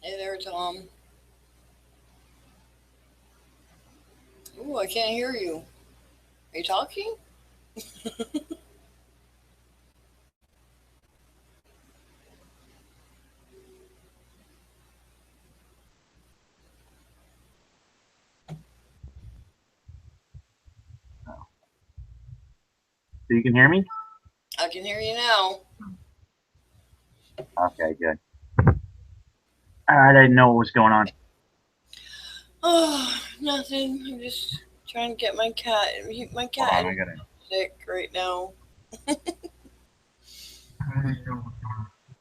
Hey there, Tom. Ooh, I can't hear you. Are you talking? So you can hear me? I can hear you now. Okay, good. I didn't know what was going on. Oh, nothing. I'm just trying to get my cat. My Hold cat on, is I gotta. sick right now.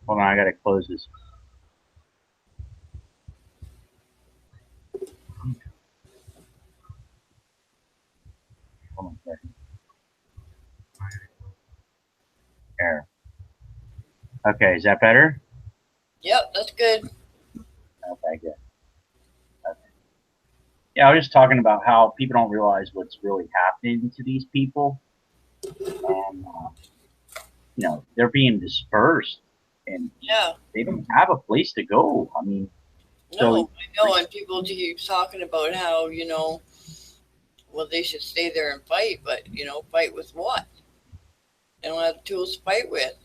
Hold on, I gotta close this. Hold on a second. There. Okay, is that better? Yep, that's good. Okay, good. Okay. Yeah, I was just talking about how people don't realize what's really happening to these people, and they're being dispersed, and Yeah, they don't have a place to go. I mean, so no, I know. And people keep talking about how, well, they should stay there and fight, but, fight with what? They don't have tools to fight with.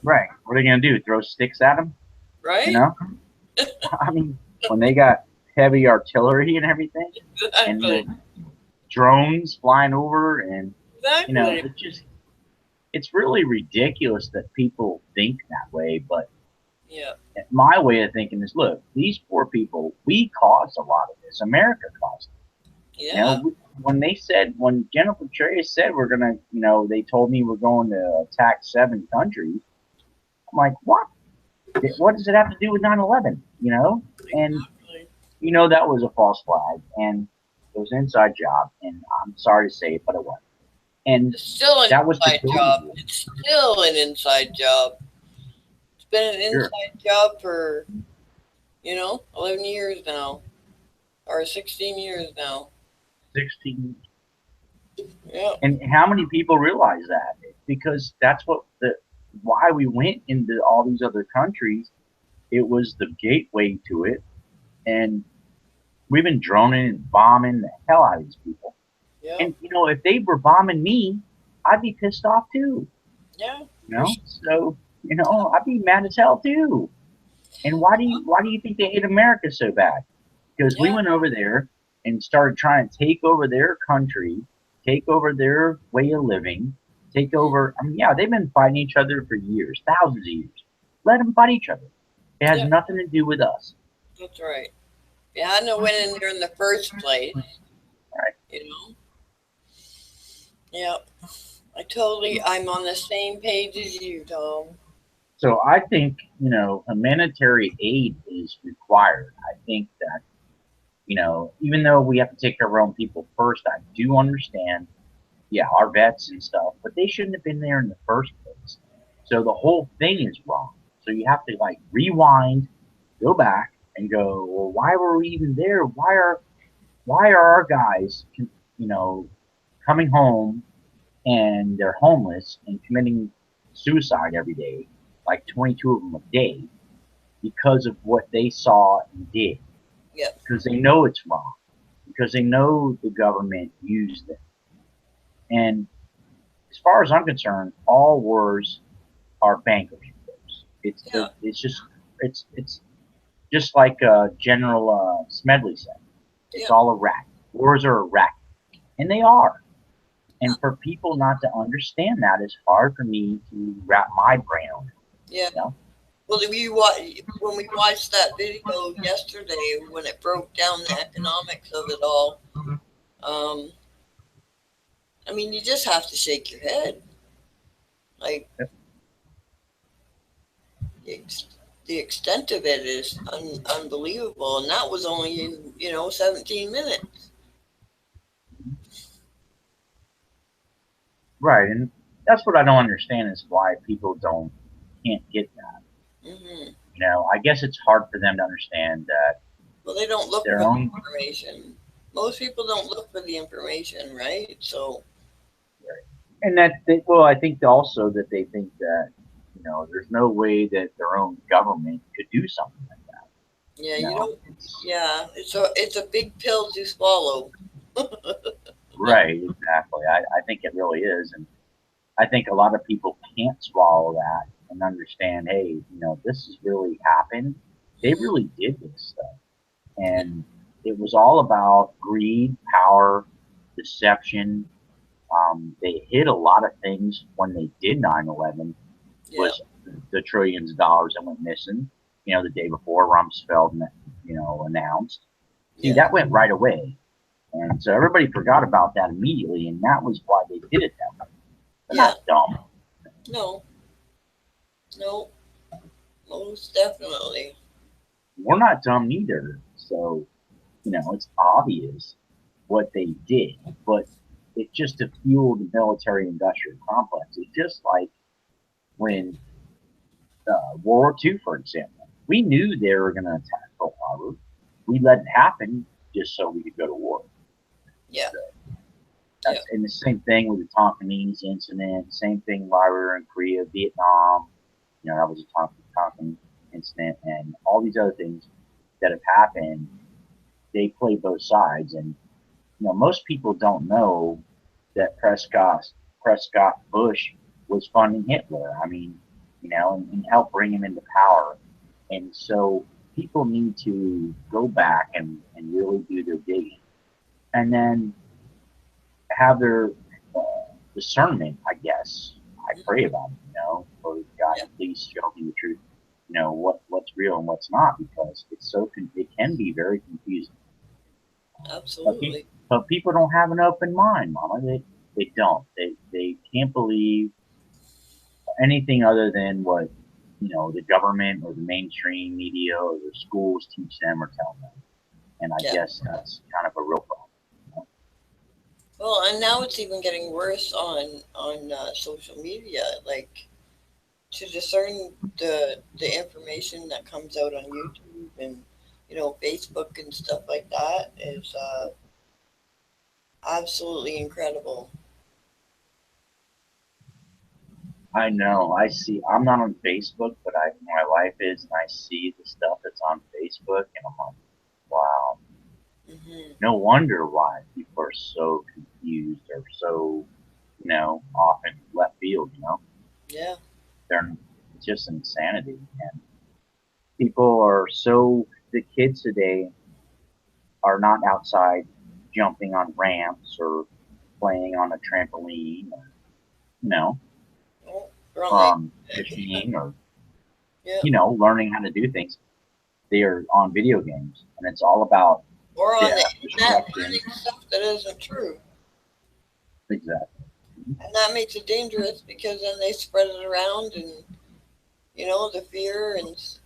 right, what are they gonna do? Throw sticks at them? You Right? know, I mean, when they got heavy artillery and everything, and Exactly. the drones flying over, and Exactly. it's really ridiculous that people think that way. But Yeah. my way of thinking is, look, these poor people, we caused a lot of this. America caused it. Yeah. When General Petraeus said we're gonna, they told me we're going to attack 7 countries. I'm like, what? What does it have to do with 9/11? And Exactly. that was a false flag, and it was an inside job, and I'm sorry to say it, but it was. And It's still an that was to inside go to job. war. It's still an inside job. It's been an Sure, inside job for, 11 years now, or 16 years now. 16. Yep. And how many people realize that? Because that's why we went into all these other countries. It was the gateway to it, and we've been droning and bombing the hell out of these people. Yep. And if they were bombing me, I'd be pissed off too. Yeah. For So I'd be mad as hell too. And why do you think they hate America so bad? Because we yeah. went over there and started trying to take over their country, take over their way of living, take Mm, over. I mean, yeah, they've been fighting each other for years, thousands of years. Let them fight each other. It has yeah. nothing to do with us, That's right. You hadn't have went in there in the first place, right? you know. Yep. I'm on the same page as you, Tom. So I think humanitarian aid is required. I think that even though we have to take care of our own people first, I do understand, yeah, our vets and stuff, but they shouldn't have been there in the first place. So the whole thing is wrong. So you have to like rewind, go back, and go, well, why were we even there? Why are our guys, you know, coming home and they're homeless and committing suicide every day, like 22 of them a day, because of what they saw and did, Yep. because they know it's wrong, because they know the government used them. And as far as I'm concerned, all wars are bankruptcy wars. Yeah. It's just like General Smedley said. It's Yep. all a racket. Wars are a racket, and they are. And for people not to understand that is hard for me to wrap my brain on it. Yeah. You know? Well, when we watched that video yesterday when it broke down the economics of it all, um, I mean, you just have to shake your head. Like the, ex- the extent of it is unbelievable, and that was only in 17 minutes. Right, and that's what I don't understand is why people can't get that. Hmm. I guess it's hard for them to understand that Well, they don't look their for the own. information. Most people don't look for the information, right? So, And well, I think also that they think that there's no way that their own government could do something like that. Yeah, You you know, don't. Yeah, it's a big pill to swallow. right, exactly. I think it really is, and I think a lot of people can't swallow that and understand. Hey, this has really happened. They Hmm. really did this stuff, and it was all about greed, power, deception. They hid a lot of things when they did 9/11. Yeah, Was the trillions of dollars that went missing? The day before Rumsfeld, announced. See, yeah, that went right away, and so everybody forgot about that immediately, and that was why they did it that way. They're yeah. not dumb. No, no, most definitely. We're not dumb either. So, it's obvious what they did, but it's just to fuel the military industrial complex. It's just like when World War II, for example, we knew they were going to attack Pearl Harbor. We let it happen just so we could go to war. Yeah, yeah, And the same thing with the Tonkinese incident, same thing while we were in Korea, Vietnam. That was a Tonkin incident, and all these other things that have happened. They play both sides, and most people don't know that Prescott Bush was funding Hitler. I mean, and helped bring him into power. And so people need to go back and really do their digging, and then have their uh, discernment. I guess I pray about it. For God yeah. to please show me the truth. What's real and what's not, because it can be very confusing. But, Absolutely. but people don't have an open mind, Mama. They don't. They can't believe anything other than what the government or the mainstream media or the schools teach them or tell them. And I Yeah. guess that's kind of a real problem. Well, and now it's even getting worse on social media. Like to discern the information that comes out on YouTube and Facebook and stuff like that is absolutely incredible. I know. I see. I'm not on Facebook, but my wife is, and I see the stuff that's on Facebook, and I'm like, wow. Hmm. No wonder why people are so confused or so, off in left field. Yeah. They're it's just insanity, and people are so. The kids today are not outside jumping on ramps or playing on a trampoline or you know Oh, wrong. fishing or Yeah. learning how to do things. They are on video games, and it's all about Or on the death, internet destruction. learning stuff that isn't true. Exactly. And that makes it dangerous because then they spread it around and the fear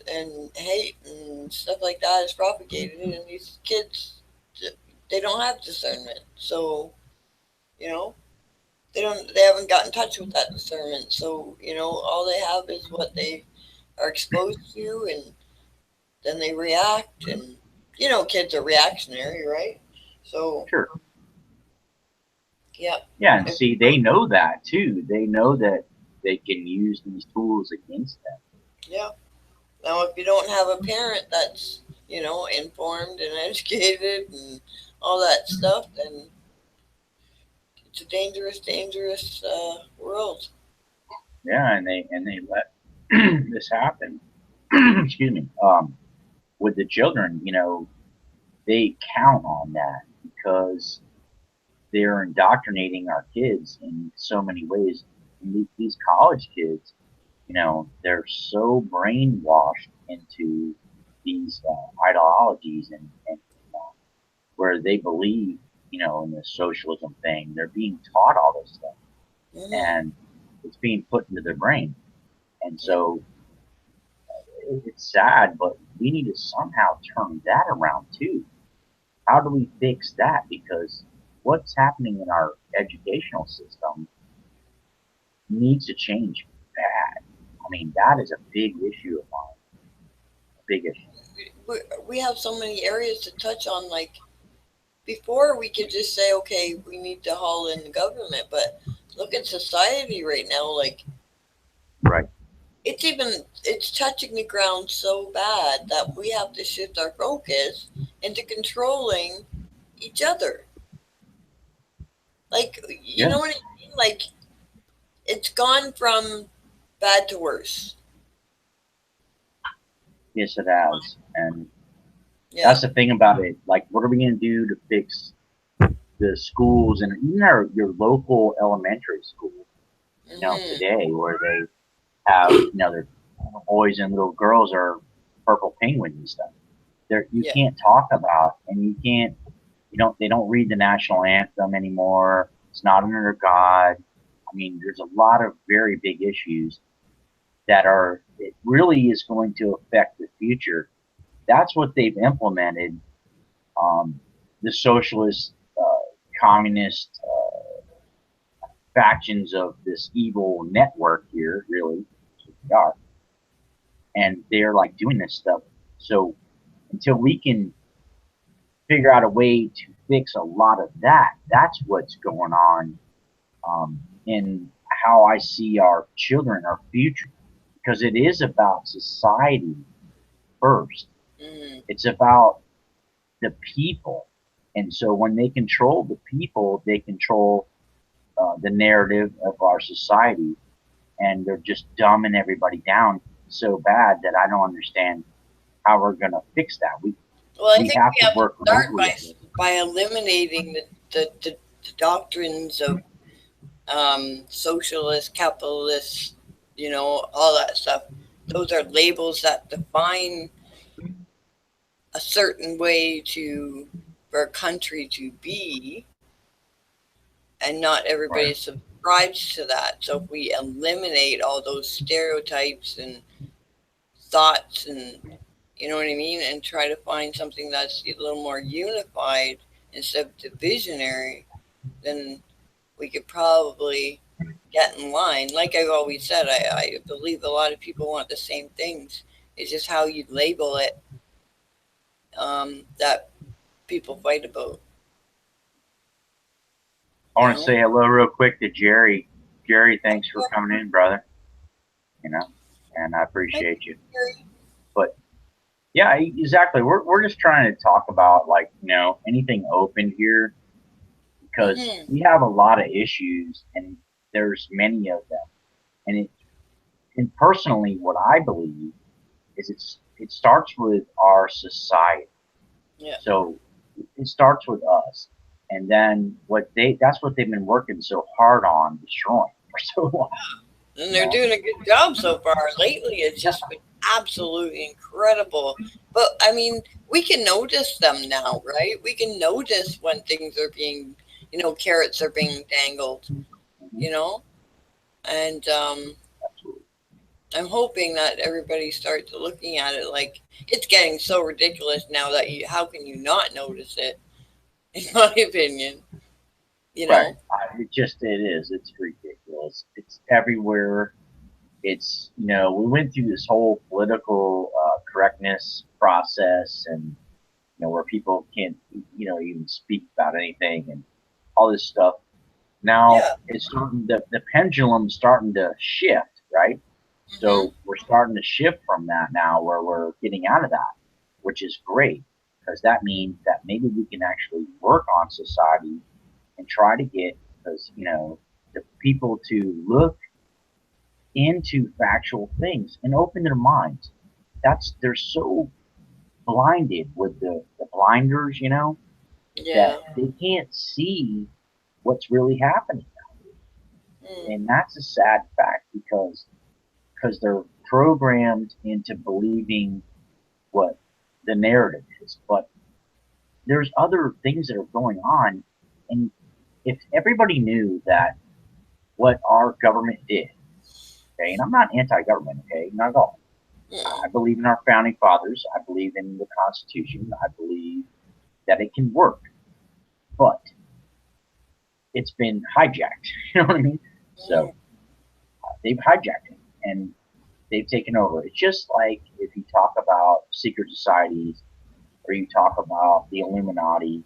and hate and stuff like that is propagated and these kids they don't have discernment. So, you know, they haven't got in touch with that discernment. So, all they have is what they are exposed to and then they react and kids are reactionary, right? So, Sure. yeah. Yeah, and If see, you they know that too. They know that they can use these tools against them. Yeah. Now, if you don't have a parent that's, informed and educated and all that stuff, then it's a dangerous, dangerous world. Yeah, and they let this happen. Excuse me. With the children, they count on that because they're indoctrinating our kids in so many ways. And these college kids, they're so brainwashed into these ideologies and where they believe, in this socialism thing. They're being taught all this stuff, Hmm. and it's being put into their brain. And Yeah. so it's sad, but we need to somehow turn that around too. How do we fix that? Because what's happening in our educational system needs to change bad. I mean, that is a big issue of mine, a big issue. We have so many areas to touch on. Like before, we could just say, okay, we need to haul in the government, but look at society right now. Like Right. it's touching the ground so bad that we have to shift our focus into controlling each other. Like, you Yeah. know what I mean? Like, it's gone from bad to worse. Yes, it has. And Yeah. that's the thing about it. Like, what are we going to do to fix the schools and even your local elementary school, Hmm. today where they have, their boys and little girls are purple penguins and stuff. You Yeah. can't talk about, and they don't read the national anthem anymore. It's not under God. I mean, there's a lot of very big issues it really is going to affect the future. That's what they've implemented. Um, the socialist, communist factions of this evil network here, really, that's what they are, and they're like doing this stuff. So until we can figure out a way to fix a lot of that, that's what's going on in how I see our children, our future, because it is about society first. Hmm. It's about the people. And so when they control the people, they control the narrative of our society, and they're just dumbing everybody down so bad that I don't understand how we're going to fix that. Well, I We think have we to have to work start locally at it. by eliminating the doctrines of socialist, capitalist, all that stuff. Those are labels that define a certain way to for a country to be, and not Right. everybody subscribes to that. So if we eliminate all those stereotypes and thoughts, and you know what I mean, and try to find something that's a little more unified instead of divisionary, then we could probably get in line. Like I've always said, I believe a lot of people want the same things. It's just how you label it, that people fight about, I you want to know? say hello real quick to Jerry. Jerry, thanks for coming in, brother. You know, and I Hi, appreciate you. Gary. But yeah, exactly. We're just trying to talk about, like, anything open here, because Mm-hmm. we have a lot of issues and there's many of them. And personally, what I believe is it starts with our society. Yeah. So it starts with us, and then that's what they've been working so hard on destroying for so long. And You they're know, doing a good job so far. Lately, it's yeah, just been absolutely incredible. But I mean, we can notice them now, right? We can notice when things are being, carrots are being dangled, mhm, you know? And absolutely. I'm hoping that everybody starts looking at it like it's getting so ridiculous now that how can you not notice it? In my opinion, you Right. know. It is. It's ridiculous. It's everywhere. It's, we went through this whole political correctness process, and, where people can't, even speak about anything and all this stuff. Now Yeah. it's starting, the pendulum's starting to shift, right? Hmm. So we're starting to shift from that now, where we're getting out of that, which is great, because that means that maybe we can actually work on society and try to get those, the people to look into factual things and open their minds. They're so blinded with the blinders, Yeah. that they can't see what's really happening. Mm. And that's a sad fact, because they're programmed into believing what the narrative is. But there's other things that are going on, and if everybody knew that what our government did, okay, and I'm not anti-government, okay, not at all. Mm. I believe in our founding fathers. I believe in the Constitution. I believe that it can work, but it's been hijacked. You know what I mean? Mm. So they've hijacked it, and they've taken over. It's just like if you talk about secret societies, or you talk about the Illuminati,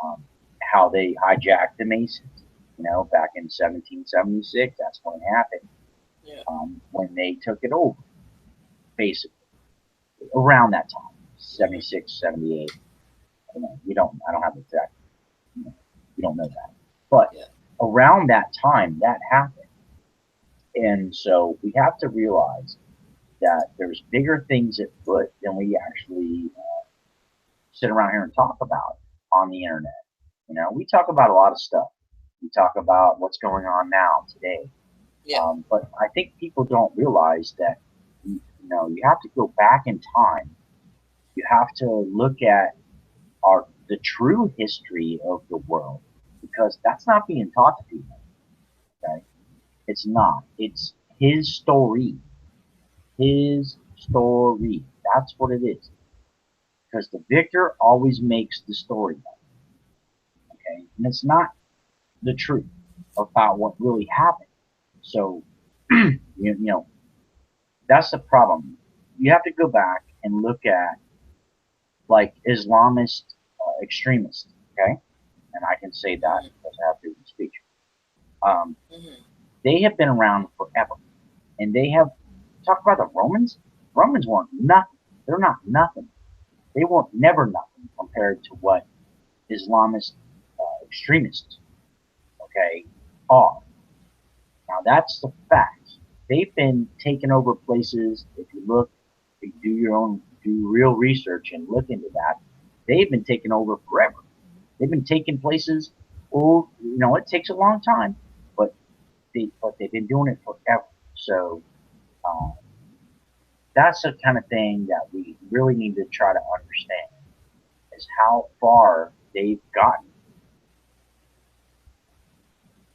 um, how they hijacked the Masons. Back in 1776, that's when it happened. Yeah. when they took it over, basically around that time, Mhm. 76, 78. I don't know. I don't have the exact. You know, you don't know that, but Yeah. around that time that happened, and so we have to realize that there's bigger things at foot than we actually sit around here and talk about on the internet. We talk about a lot of stuff. We talk about what's going on now today, Yeah. but I think people don't realize that you have to go back in time. You have to look at the true history of the world because that's not being taught to people. Okay, it's not. It's his story. His story. That's what it is. Because the victor always makes the story up. Okay, and it's not the truth about what really happened. So, you know, that's the problem. You have to go back and look at like Islamist extremists. Okay, and I can say that Mhm. because I have freedom of speech. Um, Mhm. they have been around forever, and they have talk about the Romans. Romans weren't nothing. They're not nothing. They weren't never nothing compared to what Islamist extremists, okay, are. Now that's the fact. They've been taking over places. If you look, if you do real research and look into that, they've been taking over forever. They've been taking places. Oh, it takes a long time, but they've been doing it forever. So uh, that's the kind of thing that we really need to try to understand is how far they've gotten.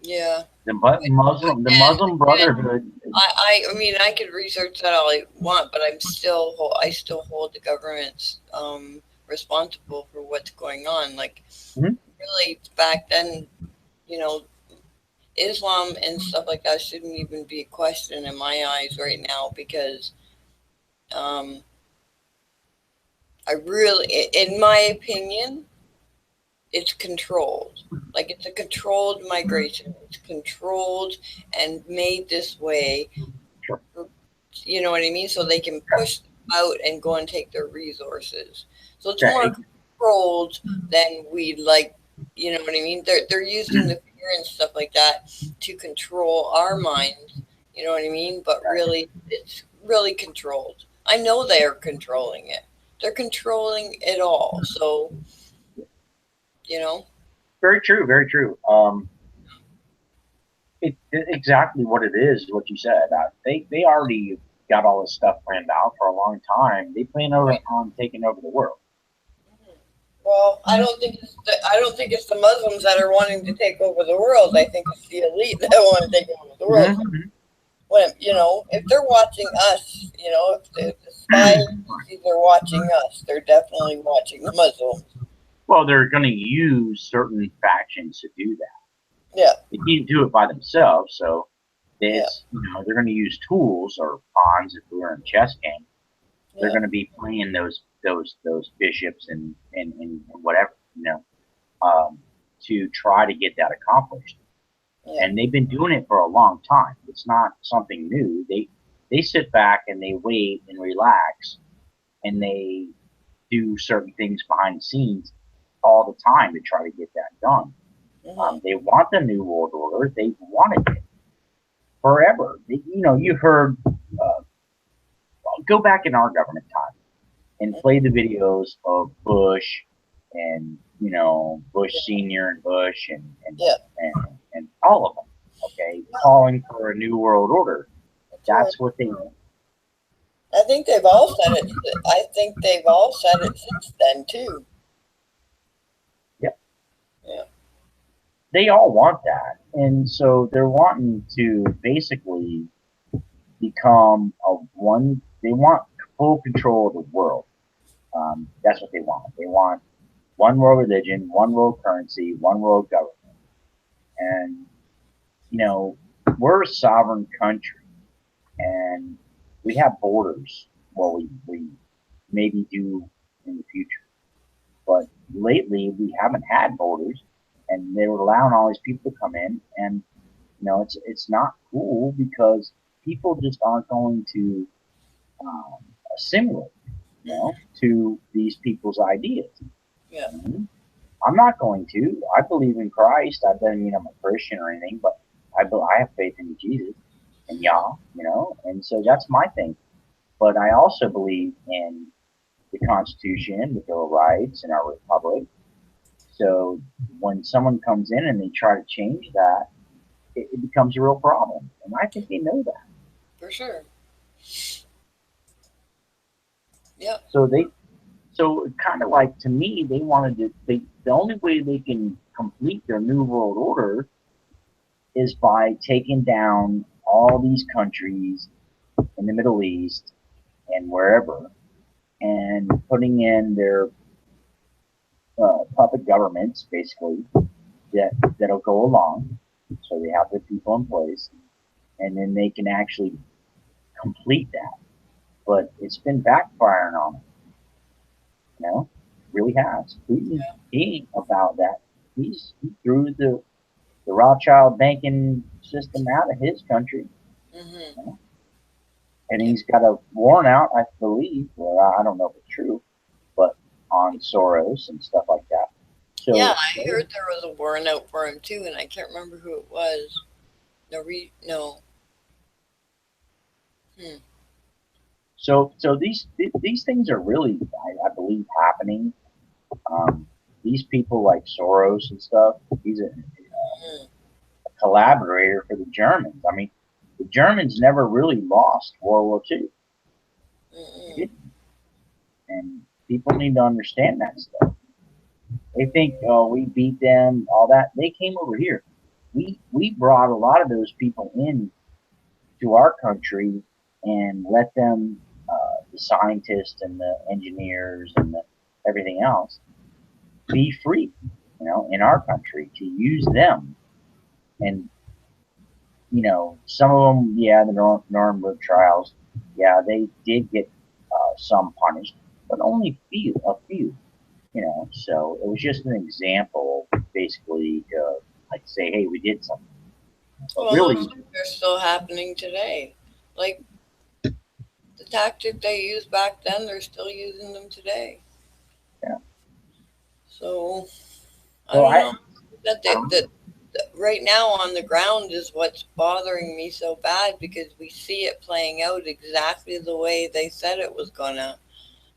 Yeah. The Muslim Again, Brotherhood. I mean, I could research that all I want, but I still hold the government's responsible for what's going on. Like, Mhm. really, back then, you know, Islam and stuff like that shouldn't even be a question in my eyes right now because um, I really, in my opinion, it's controlled. Like it's a controlled migration. It's controlled and made this way. Sure. You know what I mean? So they can push them out and go and take their resources. So it's Yeah, more controlled than we like. You know what I mean? They're using the fear and stuff like that to control our minds. You know what I mean? But really, it's really controlled. I know they are controlling it. They're controlling it all. So you know, very true, very true. Exactly what it is, what you said. They already got all this stuff planned out for a long time. They plan right. on taking over the world. Well, I don't think it's the Muslims that are wanting to take over the world. I think it's the elite that want to take over the world. Hmm. When if they're watching us, if the spy agencies are watching us, they're definitely watching the Muslims. Well, they're going to use certain factions to do that. Yeah, They can't do it by themselves, so yeah, they're going to use tools or pawns if we were in a chess game. They're yeah, going to be playing those bishops and whatever um, to try to get that accomplished. yeah. And they've been doing it for a long time. It's not something new. They sit back and they wait and relax and they do certain things behind the scenes all the time to try to get that done. Hmm. They want the new world order. They wanted it forever. You heard. Go back in our government time and play the videos of Bush and Bush Senior and Bush Yeah, and all of them. Okay, calling for a new world order. that's right. That's what they want. I think they've all said it. I think they've all said it since then too. Yep, Yeah. they all want that, and so they're wanting to basically become a one. They want full control of the world. That's what they want. They want one world religion, one world currency, one world government, and you know we're a sovereign country, and we have borders. Well, we maybe do in the future. But lately, we haven't had borders, and they were allowing all these people to come in, and it's not cool because people just aren't going to um, assimilate, Hmm. to these people's ideas. Yeah, Mhm. I'm not going to. I believe in Christ. I doesn't mean I'm a Christian or anything, but I have faith in Jesus and hmm, Yah, and so that's my thing. But I also believe in the Constitution, the Bill of Rights, and our republic. So when someone comes in and they try to change that, it becomes a real problem. And I think they know that. for sure. Yep. So so kind of like to me, they wanted to. The only way they can complete their new world order is by taking down all these countries in the Middle East and wherever, and putting in their puppet governments, basically that'll go along. So they have their people in place, and then they can actually complete that. But it's been backfiring on them, really has. Putin, he ain't about that. He threw the Rothschild banking system out of his country, Hmm. you know? And Yep. he's got a warrant out, I believe. Well, I don't know if it's true, but on Soros and stuff like that. Yeah, So I heard there was a warrant out for him too, and I can't remember who it was. No. Hmm. so these things are really, I believe, happening. Um, these people like Soros and stuff. He's a Hmm. collaborator for the Germans. I mean, the Germans never really lost World War II. They Mm-mm. didn't, and people need to understand that stuff. They think, oh, we beat them, all that. They came over here. We brought a lot of those people in to our country and let them, the scientists and the engineers and everything else, be free, in our country to use them. And some of them, yeah, the Nuremberg trials, yeah, they did get some punished, but only a few. So it was just an example, basically, like say, hey, we did something, but Well, those really, things are still happening today. Like the tactic they used back then, they're still using them today. yeah. So I So don't I, know that I they, don't that that right now on the ground is what's bothering me so bad because we see it playing out exactly the way they said it was gonna,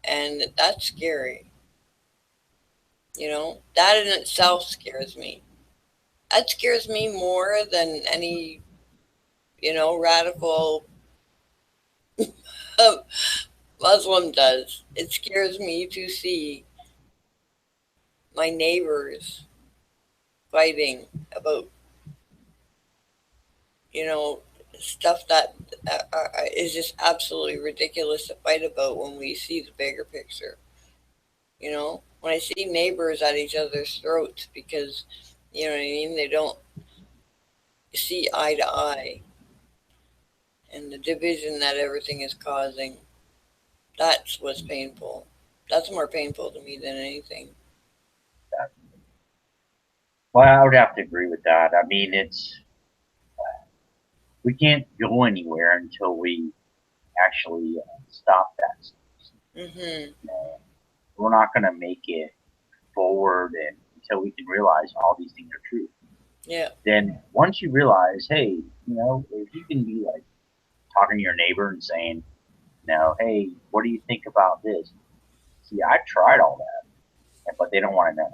and that's scary. That in itself scares me. That scares me more than any radical Muslim does. It scares me to see my neighbors fighting about you know stuff that is just absolutely ridiculous to fight about when we see the bigger picture. When I see neighbors at each other's throats because you know what I mean, they don't see eye to eye, and the division that everything is causing. That's what's painful. That's more painful to me than anything. well, I would have to agree with that. I mean, we can't go anywhere until we actually stop that stuff. Hmm. You know, we're not going to make it forward and until we can realize all these things are true. Yeah. Then once you realize, hey, if you can be like talking to your neighbor and saying, hey, what do you think about this? See, I've tried all that, but they don't want to know.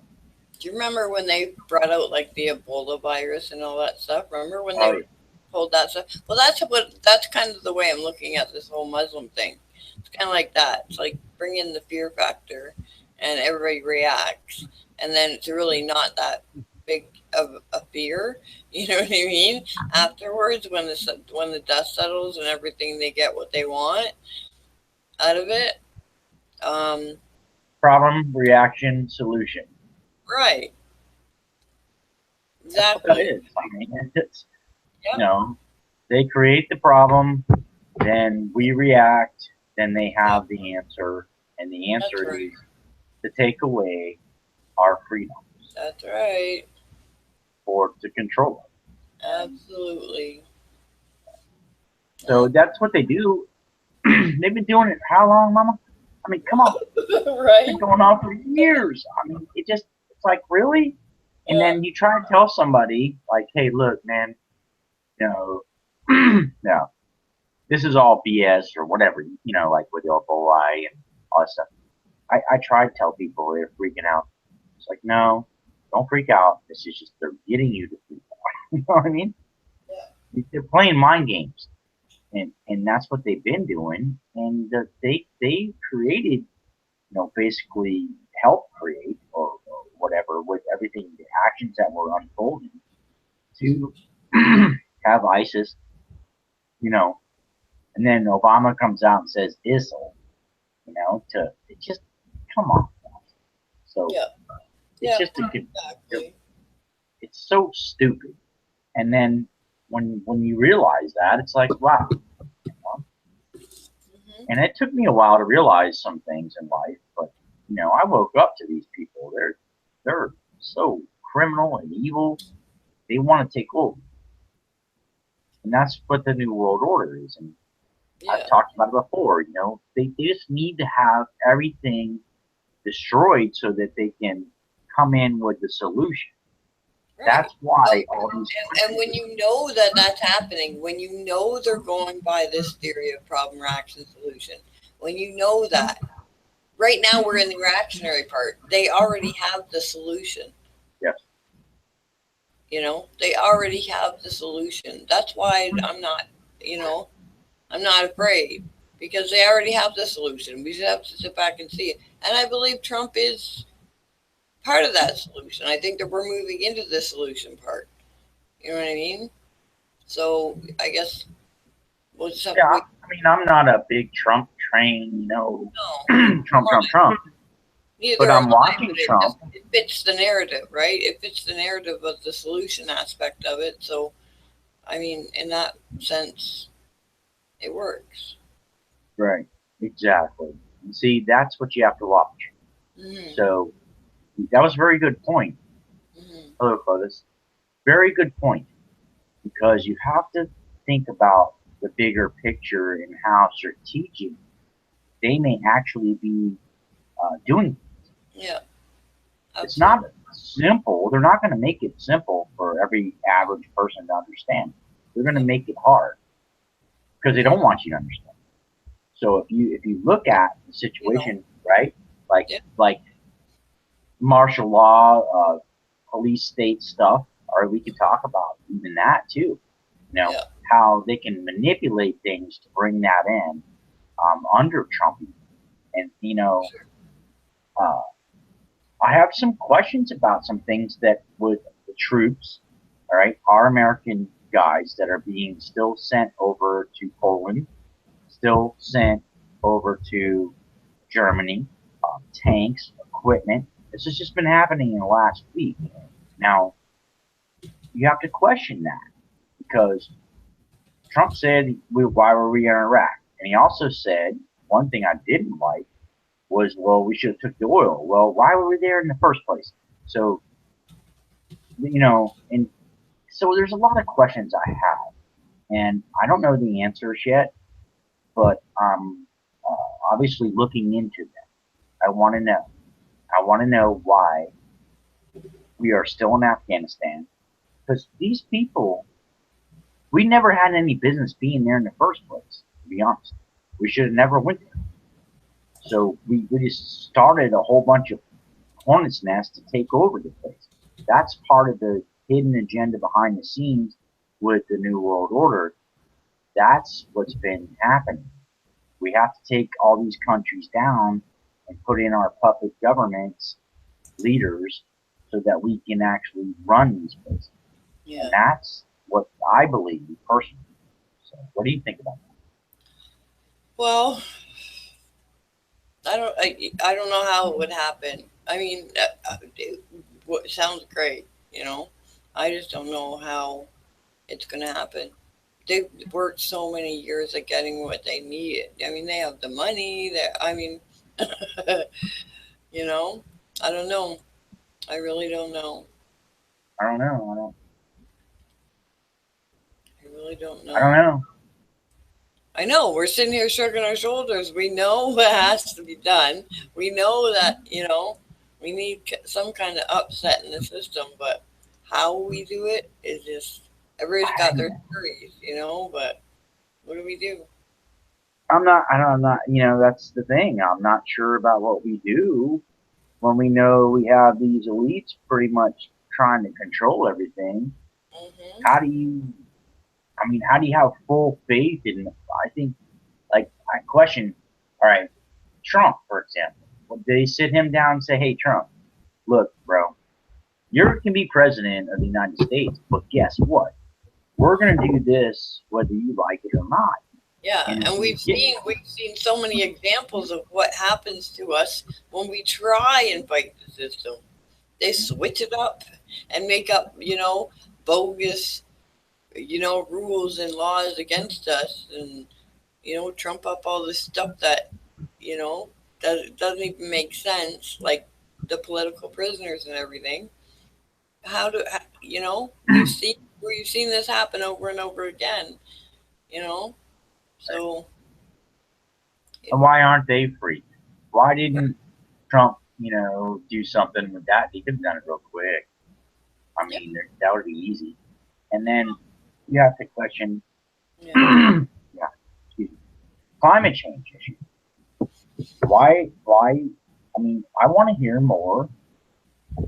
Do you remember when they brought out like the Ebola virus and all that stuff? Remember when Oh they yeah, pulled that stuff? Well, that's kind of the way I'm looking at this whole Muslim thing. It's kind of like that. It's like bring in the fear factor, and everybody reacts, and then it's really not that big of a fear. You know what I mean? Afterwards, when the dust settles and everything, they get what they want out of it. Um, problem, reaction, solution. right. That's what that Exactly. is. I mean, it's you Yep. know, they create the problem, then we react, then they Yep. have the answer, and the That's answer right. is to take away our freedoms That's right. or to control it. And Absolutely. So that's what they do. They've been doing it how long, Mama? I mean, come on, it's been Right? going on for years. I mean, it's like really. And Yeah. then you try to tell somebody like, hey, look, man, you know, no, this is all BS or whatever, like with the Ebola and all that stuff. I try to tell people they're freaking out. It's like, no, don't freak out. This is just they're getting you to freak out. You know what I mean? They're playing mind games, and that's what they've been doing. And they created, basically helped create or whatever with everything, the actions that were unfolding to have ISIS, you know, and then Obama comes out and says ISIL, to it just come on. So Yeah. it's Yeah. just Exactly. it's so stupid. And then when you realize that, it's like wow. Hmm. And it took me a while to realize some things in life, but I woke up to these people. They're so criminal and evil. They want to take over, and that's what the new world order is. And I've Yeah. talked about it before. They just need to have everything destroyed so that they can come in with the solution. Right. That's why Well, all these and countries. when you know that that's happening, when you know they're going by this theory of problem, reaction, solution, when you know that, right now we're in the reactionary part. They already have the solution. Yes. They already have the solution. That's why I'm not afraid because they already have the solution. We just have to sit back and see it. And I believe Trump is part of that solution. I think that we're moving into the solution part. You know what I mean? So I guess we'll just have Yeah. to wait. I mean, I'm not a big Trump train. No, Trump, Trump, Trump. neither But am I'm I. watching But Trump. it fits the narrative, right? It fits the narrative of the solution aspect of it. So I mean, in that sense, it works. Right. Exactly. And see, that's what you have to watch. Hmm. So that was a very good point. Hmm. Hello, Clovis. Very good point because you have to think about the bigger picture and how strategic they may actually be doing. Yeah, It's absolutely. not simple. They're not going to make it simple for every average person to understand. They're going to No. make it hard because they don't want you to understand. So if you look at the You know. situation, right, like Yeah. like martial law, police state stuff, or we could talk about even that too. You know Yeah. how they can manipulate things to bring that in under Trump, and Sure. uh, I have some questions about some things that with the troops, all right, our American guys that are being still sent over to Poland, still sent over to Germany, tanks, equipment. This has just been happening in the last week. Now, you have to question that because Trump said, why were we in Iraq? And he also said, one thing I didn't like was, well, we should have took the oil. Well, why were we there in the first place? So, and so there's a lot of questions I have, and I don't know the answers yet, but I'm obviously looking into them. I want to know. I want to know why we are still in Afghanistan because these people, we never had any business being there in the first place. To be honest, we should have never went there. So we just started a whole bunch of hornets' nests to take over the place. That's part of the hidden agenda behind the scenes with the New World Order. That's what's been happening. We have to take all these countries down and put in our puppet governments, leaders, so that we can actually run these places. And Yeah. that's what I believe personally. So, what do you think about Well, I don't know how it would happen. I mean, what sounds great, you know. I just don't know how it's gonna happen. They've worked so many years at getting what they needed. I mean, they have the money. That I mean, you know, I don't know. I really don't know. that? I don't know. I really don't I don't know. know. I know we're sitting here shrugging our shoulders. We know what has to be done. We know that, we need some kind of upset in the system, but how we do it is just everybody's got their theories, but what do we do? I'm not, that's the thing. I'm not sure about what we do when we know we have these elites pretty much trying to control everything. Hmm. How do you, how do you have full faith in, I think, like, I question, all right, Trump, for example, when they sit him down and say, hey, Trump, look, bro, you can be president of the United States, but guess what? We're going to do this whether you like it or not. Yeah, And if and we get, we've seen so many examples of what happens to us when we try and fight the system. They switch it up and make up, bogus, rules and laws against us, and trump up all this stuff that you know doesn't even make sense, like the political prisoners and everything. How do we've seen this happen over and over again, you know. So it, why aren't they free? Why didn't Trump, do something with that? He could have done it real quick. I yeah, mean, that would be easy. And then you have to question, yeah. yeah, excuse me, climate change issue. Why? I mean, I want to hear more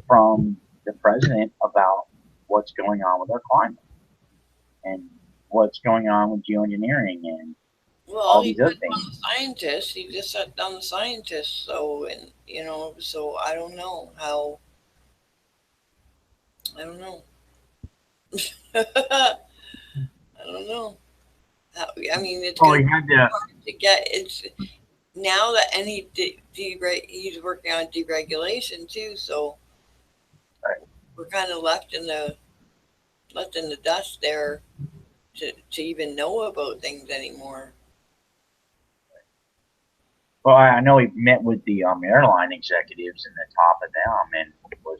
from the president about what's going on with our climate and what's going on with geoengineering and Well, all he these other shut down things. the scientists. He just shut down the scientists. So, and so I don't know how. I don't know. I don't know how. I mean, it's Well, gonna he be had to. hard to get. It's now that any he's working on deregulation too. So we're kind of left in the dust there to even know about things anymore. Well, I know he met with the airline executives and the top of them, and was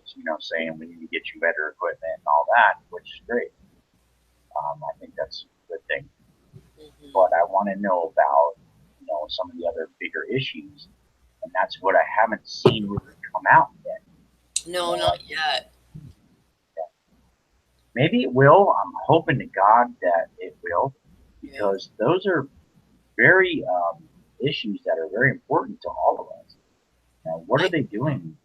saying we need to get you better equipment and all that, which is great. I think that's a good thing. Hmm. But I want to know about some of the other bigger issues, and that's what I haven't seen really come out yet. No, Like, not yet. maybe it will. I'm hoping to God that it will, Yeah. because those are very issues that are very important to all of us. Now, what are I they doing?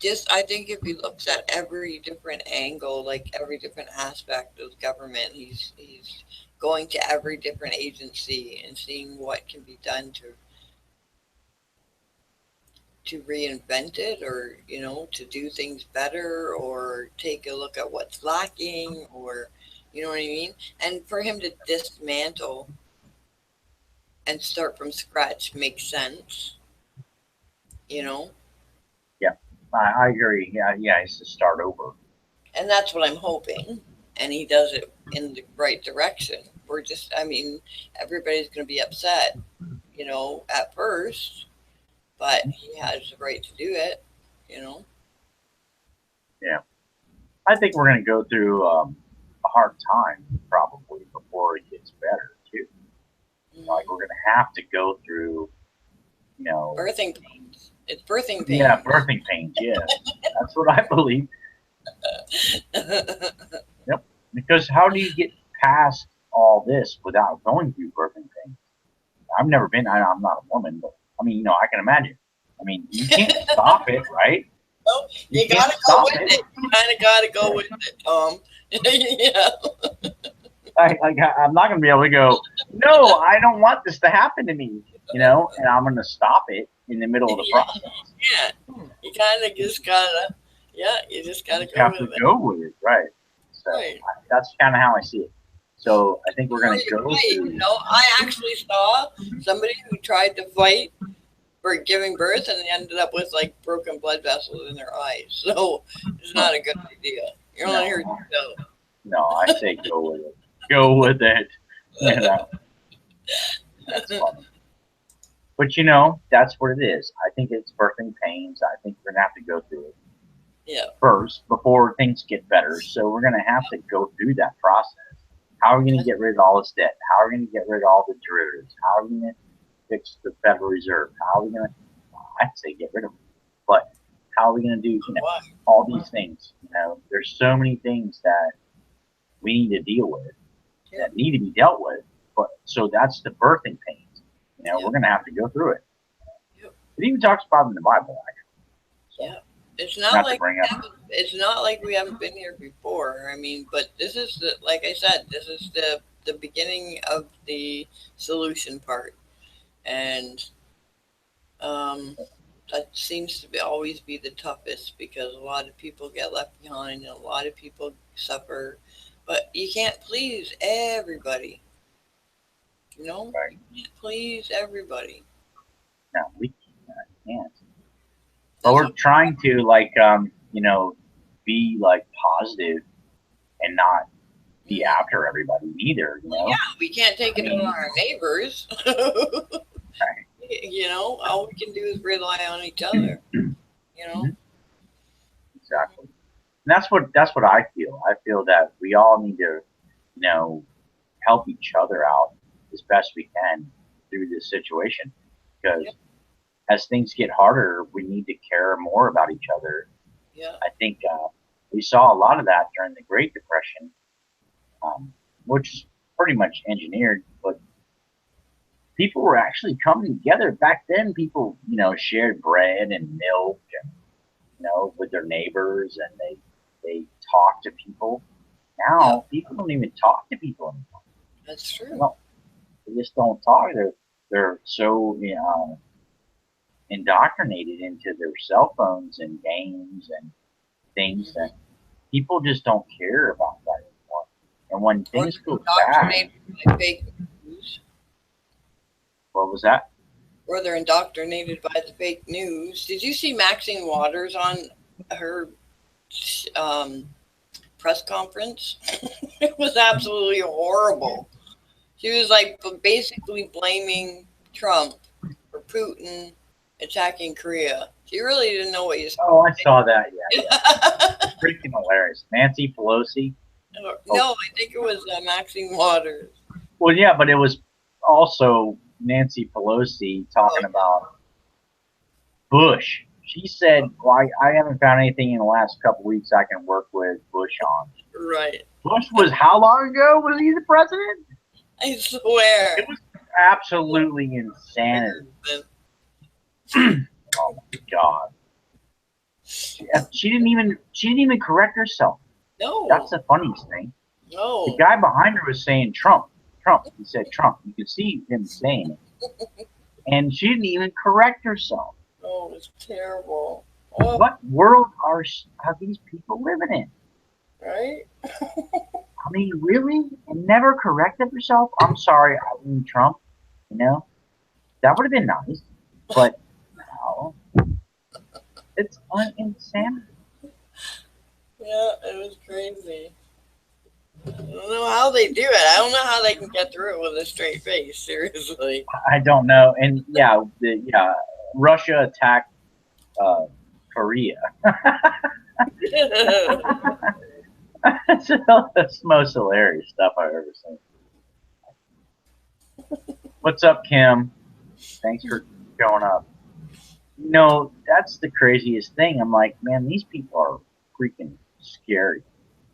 just I think if he looks at every different angle, like every different aspect of government, he's going to every different agency and seeing what can be done to reinvent it, or to do things better, or take a look at what's lacking, or you know what I mean. And for him to dismantle and start from scratch makes sense, you know. Yeah, I agree. Yeah, yeah, it's to start over. And that's what I'm hoping. And he does it in the right direction. I mean, everybody's going to be upset, at first, but he has the right to do it, you know. Yeah, I think we're going to go through a hard time probably before it gets better too. Like Hmm. we're going to have to go through, you know, Birthing pains. It's birthing yeah, pains. birthing pains. Yes, that's what I believe. Yep. Because how do you get past all this without going through birthing pains? I've never been. I'm not a woman, but I mean, I can imagine. I mean, you can't stop it, right? Well, You you can't gotta go stop with it. it. You kind of gotta go Yeah. with it, Tom. Yeah. I'm not going to be able to go. No, I don't want this to happen to me. And I'm going to stop it in the middle of the Yeah. process. Yeah. You kind of just gotta, yeah, you just You gotta just go have to with it. go with it, right? So Right. that's kind of how I see it. So I think we're Well, going to you're go right. through. I actually saw somebody who tried to fight for giving birth and they ended up with like broken blood vessels in their eyes. So it's not a good idea. You're only here to No, go. no, I say go with it. Go with it. That's funny. But that's what it is. I think it's birthing pains. I think we're gonna have to go through it Yeah. first before things get better. So we're gonna have to go through that process. How are we going to get rid of all this debt? How are we going to get rid of all the derivatives? How are we going to fix the Federal Reserve? How are we going to? I'd say get rid of them, but how are we going to do? All these things. There's so many things that we need to deal with that need to be dealt with. But so that's the birthing pains. We're going to have to go through it. It even talks about it in the Bible, actually. So, it's not like it's not like we haven't been here before. I mean, but this is like I said, this is the beginning of the solution part, and that seems to always be the toughest because a lot of people get left behind and a lot of people suffer. But you can't please everybody. Right. You can't please everybody. No, we can't. But we're trying to be like positive and not be after everybody either. Yeah, we can't take it on our neighbors. Right. All we can do is rely on each other. Exactly. And that's what I feel. I feel that we all need to, help each other out as best we can through this situation. Because as things get harder, we need to care more about each other. Yeah. I think we saw a lot of that during the Great Depression, which is pretty much engineered, but people were actually coming together. Back then, people, shared bread and milk and, with their neighbors, and they talked to people. Now, people don't even talk to people anymore. That's true. They just don't talk. They're so, indoctrinated into their cell phones and games and things that people just don't care about that anymore. And when things go bad, by fake news. What was that? Or they're indoctrinated by the fake news. Did you see Maxine Waters on her press conference? It was absolutely horrible. She was like basically blaming Trump for Putin attacking Korea. She really didn't know what he was saying. Oh, I saw that. Yeah. It's freaking hilarious. Nancy Pelosi. No, I think it was Maxine Waters. Well, yeah, but it was also Nancy Pelosi talking about Bush. She said, well, I haven't found anything in the last couple of weeks I can work with Bush on. Right. Bush was how long ago was he the president? I swear. It was absolutely insanity. Oh my God. She didn't even correct herself. No. That's the funniest thing. No. The guy behind her was saying Trump. He said Trump. You could see him saying it. And she didn't even correct herself. Oh, it's terrible. Oh. What world are these people living in? Right? I mean, really? And never corrected herself? I'm sorry, I mean Trump. That would have been nice. But no. It's insanity. Yeah, it was crazy. I don't know how they do it. I don't know how they can get through it with a straight face. Seriously. I don't know. And Russia attacked Korea. That's the most hilarious stuff I've ever seen. What's up, Kim? Thanks for showing up. That's the craziest thing. I'm like, man, these people are freaking scary,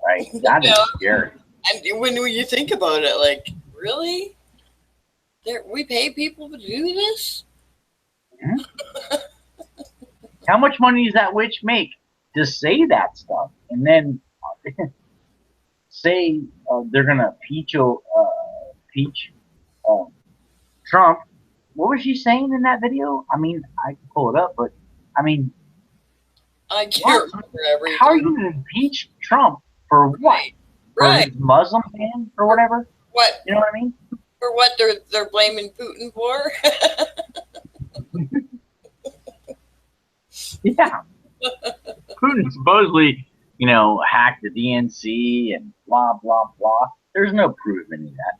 right? That is scary. And when you think about it, like, really? We pay people to do this? Mm-hmm. How much money does that witch make to say that stuff? And then say they're going to impeach Trump. What was she saying in that video? I mean, I can pull it up, but I mean, I can't remember everything. How are you going to impeach Trump for what? Right. For his Muslim ban or whatever? What? You know what I mean? For what they're blaming Putin for? Yeah. Putin supposedly, hacked the DNC and blah, blah, blah. There's no proof of any of that.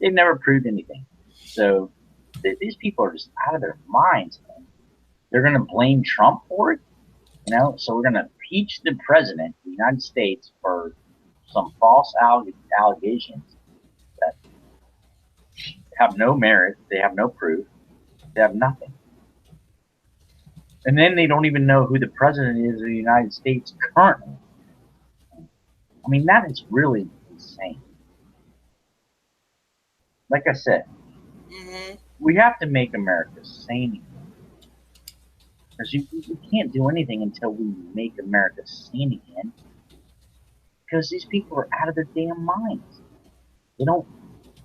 They've never proved anything. So these people are just out of their minds, man. They're going to blame Trump for it, So we're going to impeach the president of the United States for some false allegations. have no merit, they have no proof, they have nothing. And then they don't even know who the president is of the United States currently. I mean, that is really insane. Like I said, Mm-hmm. we have to make America sane again. Because we can't do anything until we make America sane again. Because these people are out of their damn minds. They don't.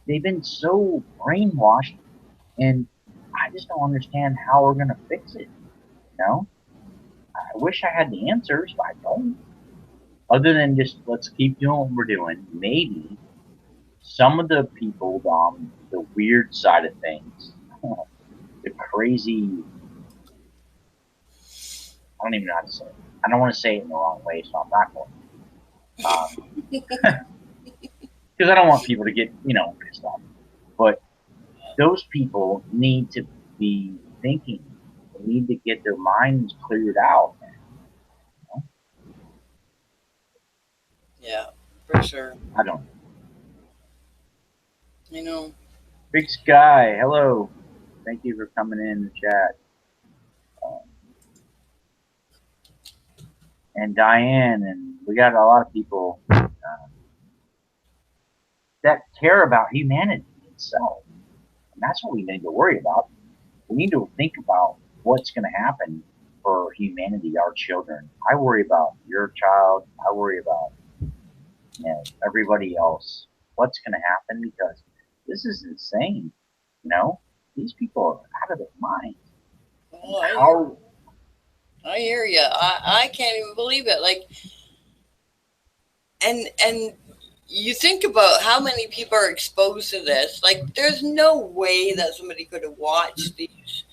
They've been so brainwashed, and I just don't understand how we're gonna fix it. You know, I wish I had the answers, but I don't. Other than just let's keep doing what we're doing. Maybe some of the people on the weird side of things, the crazy. I don't even know how to say it. I don't want to say it in the wrong way, so I'm not going. Because I don't want people to get pissed off. But those people need to be thinking. They need to get their minds cleared out. Yeah, for sure. I don't know. You know. Big Sky, hello. Thank you for coming in the chat. Um, and Diane, and we got a lot of people that care about humanity itself. And that's what we need to worry about. We need to think about what's going to happen for humanity, our children. I worry about your child. I worry about everybody else. What's going to happen because this is insane. You know, these people are out of their minds. And Oh, how? I hear you. I can't even believe it. Like, and you think about how many people are exposed to this. Like, there's no way that somebody could have watched these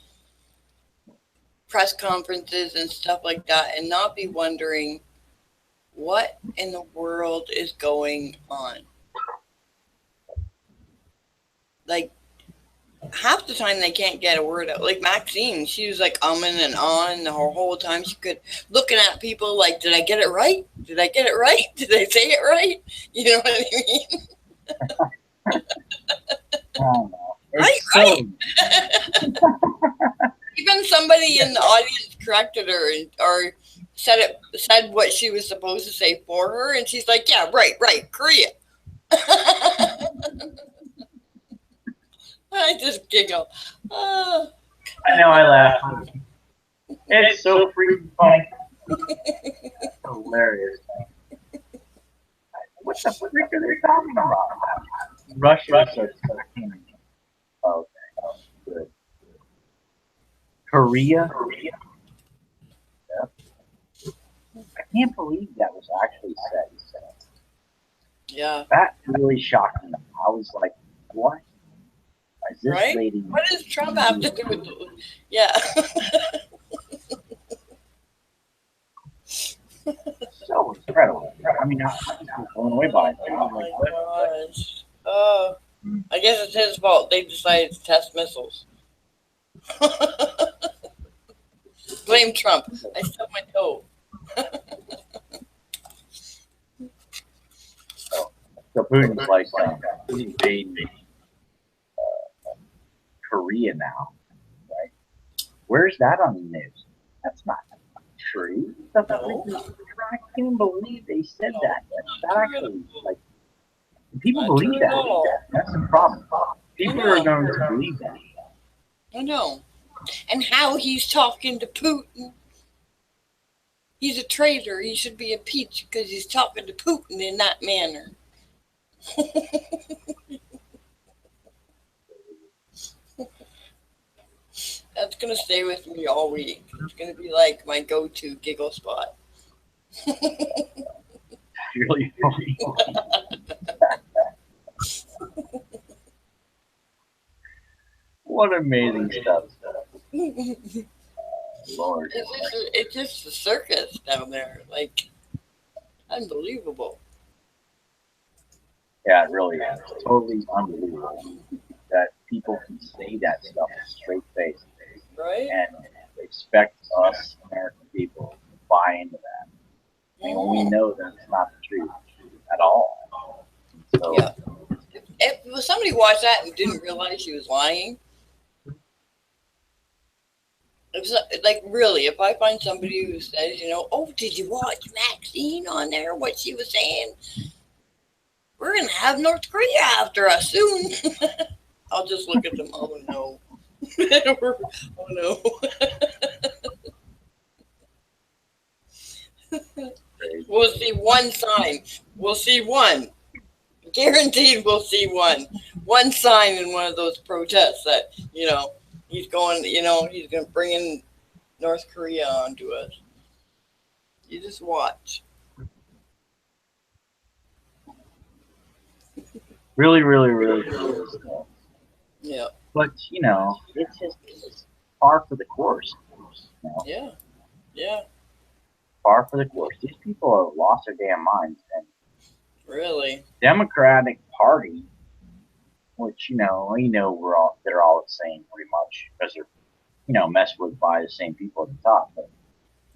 press conferences and stuff like that and not be wondering what in the world is going on. Like, half the time they can't get a word out. Like Maxine, she was like umming and on the whole time. She could looking at people like, did I get it right? Did I get it right? Did I say it right? You know what I mean? I don't know. Right, It's so. Even somebody in the audience corrected her or said what she was supposed to say for her, and she's like, "Yeah, right, Korea." I just giggle. Oh, I know I laugh. It's so freaking funny. Hilarious. What the freak are they talking about? Russia says Turkey. Okay, good. Korea. Yep. I can't believe that was actually said. yeah, That really shocked me. I was like, what? Is this right. lady? What does Trump have to do with? Yeah. So incredible. I mean, I was blown away by it. I Oh was my like, what? gosh. Oh, I guess it's his fault. They decided to test missiles. Blame Trump. I stubbed my toe. So Putin's like, he's invading Korea now, right? Where's that on the news? That's not true. That's not No, true. I can't even believe they said no, that. That not true at actually, all. like, people Not believe true at that. all. That's the problem. I People are know. going to believe that. I know. And how he's talking to Putin. He's a traitor. He should be impeached because he's talking to Putin in that manner. That's going to stay with me all week. It's going to be like my go to giggle spot. Really funny. What amazing stuff. Lord. It's just a circus down there. Like, unbelievable. Yeah, it really is. It's totally unbelievable that people can say that stuff with a straight face Right? and expect us American people to buy into that. I mean, we Mhm. know that it's not the truth at all. So, Yeah. If Was somebody watched that and didn't realize she was lying? It was like, really, if I find somebody who says, oh, did you watch Maxine on there? What she was saying? We're gonna have North Korea after us soon. I'll just look at them. Oh no. Oh no. We'll see one sign. We'll see one. Guaranteed we'll see one. One sign in one of those protests that, he's going, he's going to bring in North Korea onto us. You just watch. Really, really, really cool stuff. Yeah. But, it's par for the course. Yeah. Yeah. Par for the course. These people have lost their damn minds. And really, Democratic Party, which they're all the same pretty much because they're messed with by the same people at the top. But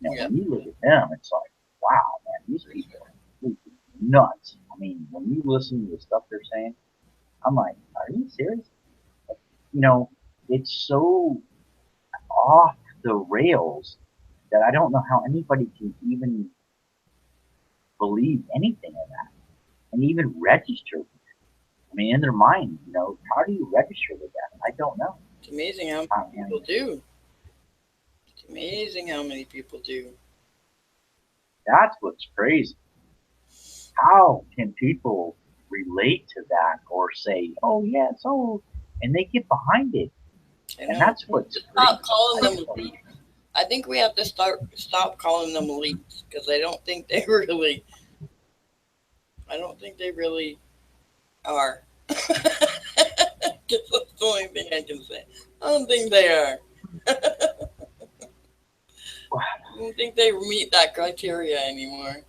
when you look at them, it's like, wow, man, these people are nuts. I mean, when you listen to the stuff they're saying, I'm like, are you serious? It's so off the rails that I don't know how anybody can even believe anything of that and even register. I mean, in their mind, how do you register with that? I don't know. It's amazing how many people do. It's amazing how many people do. That's what's crazy. How can people relate to that or say, "Oh yeah, so," and they get behind it? And that's what's stop calling them elites. I think we have to stop calling them elites because I don't think they really. I don't think they really are. That's the only thing I can say. I don't think they are. I don't think they meet that criteria anymore.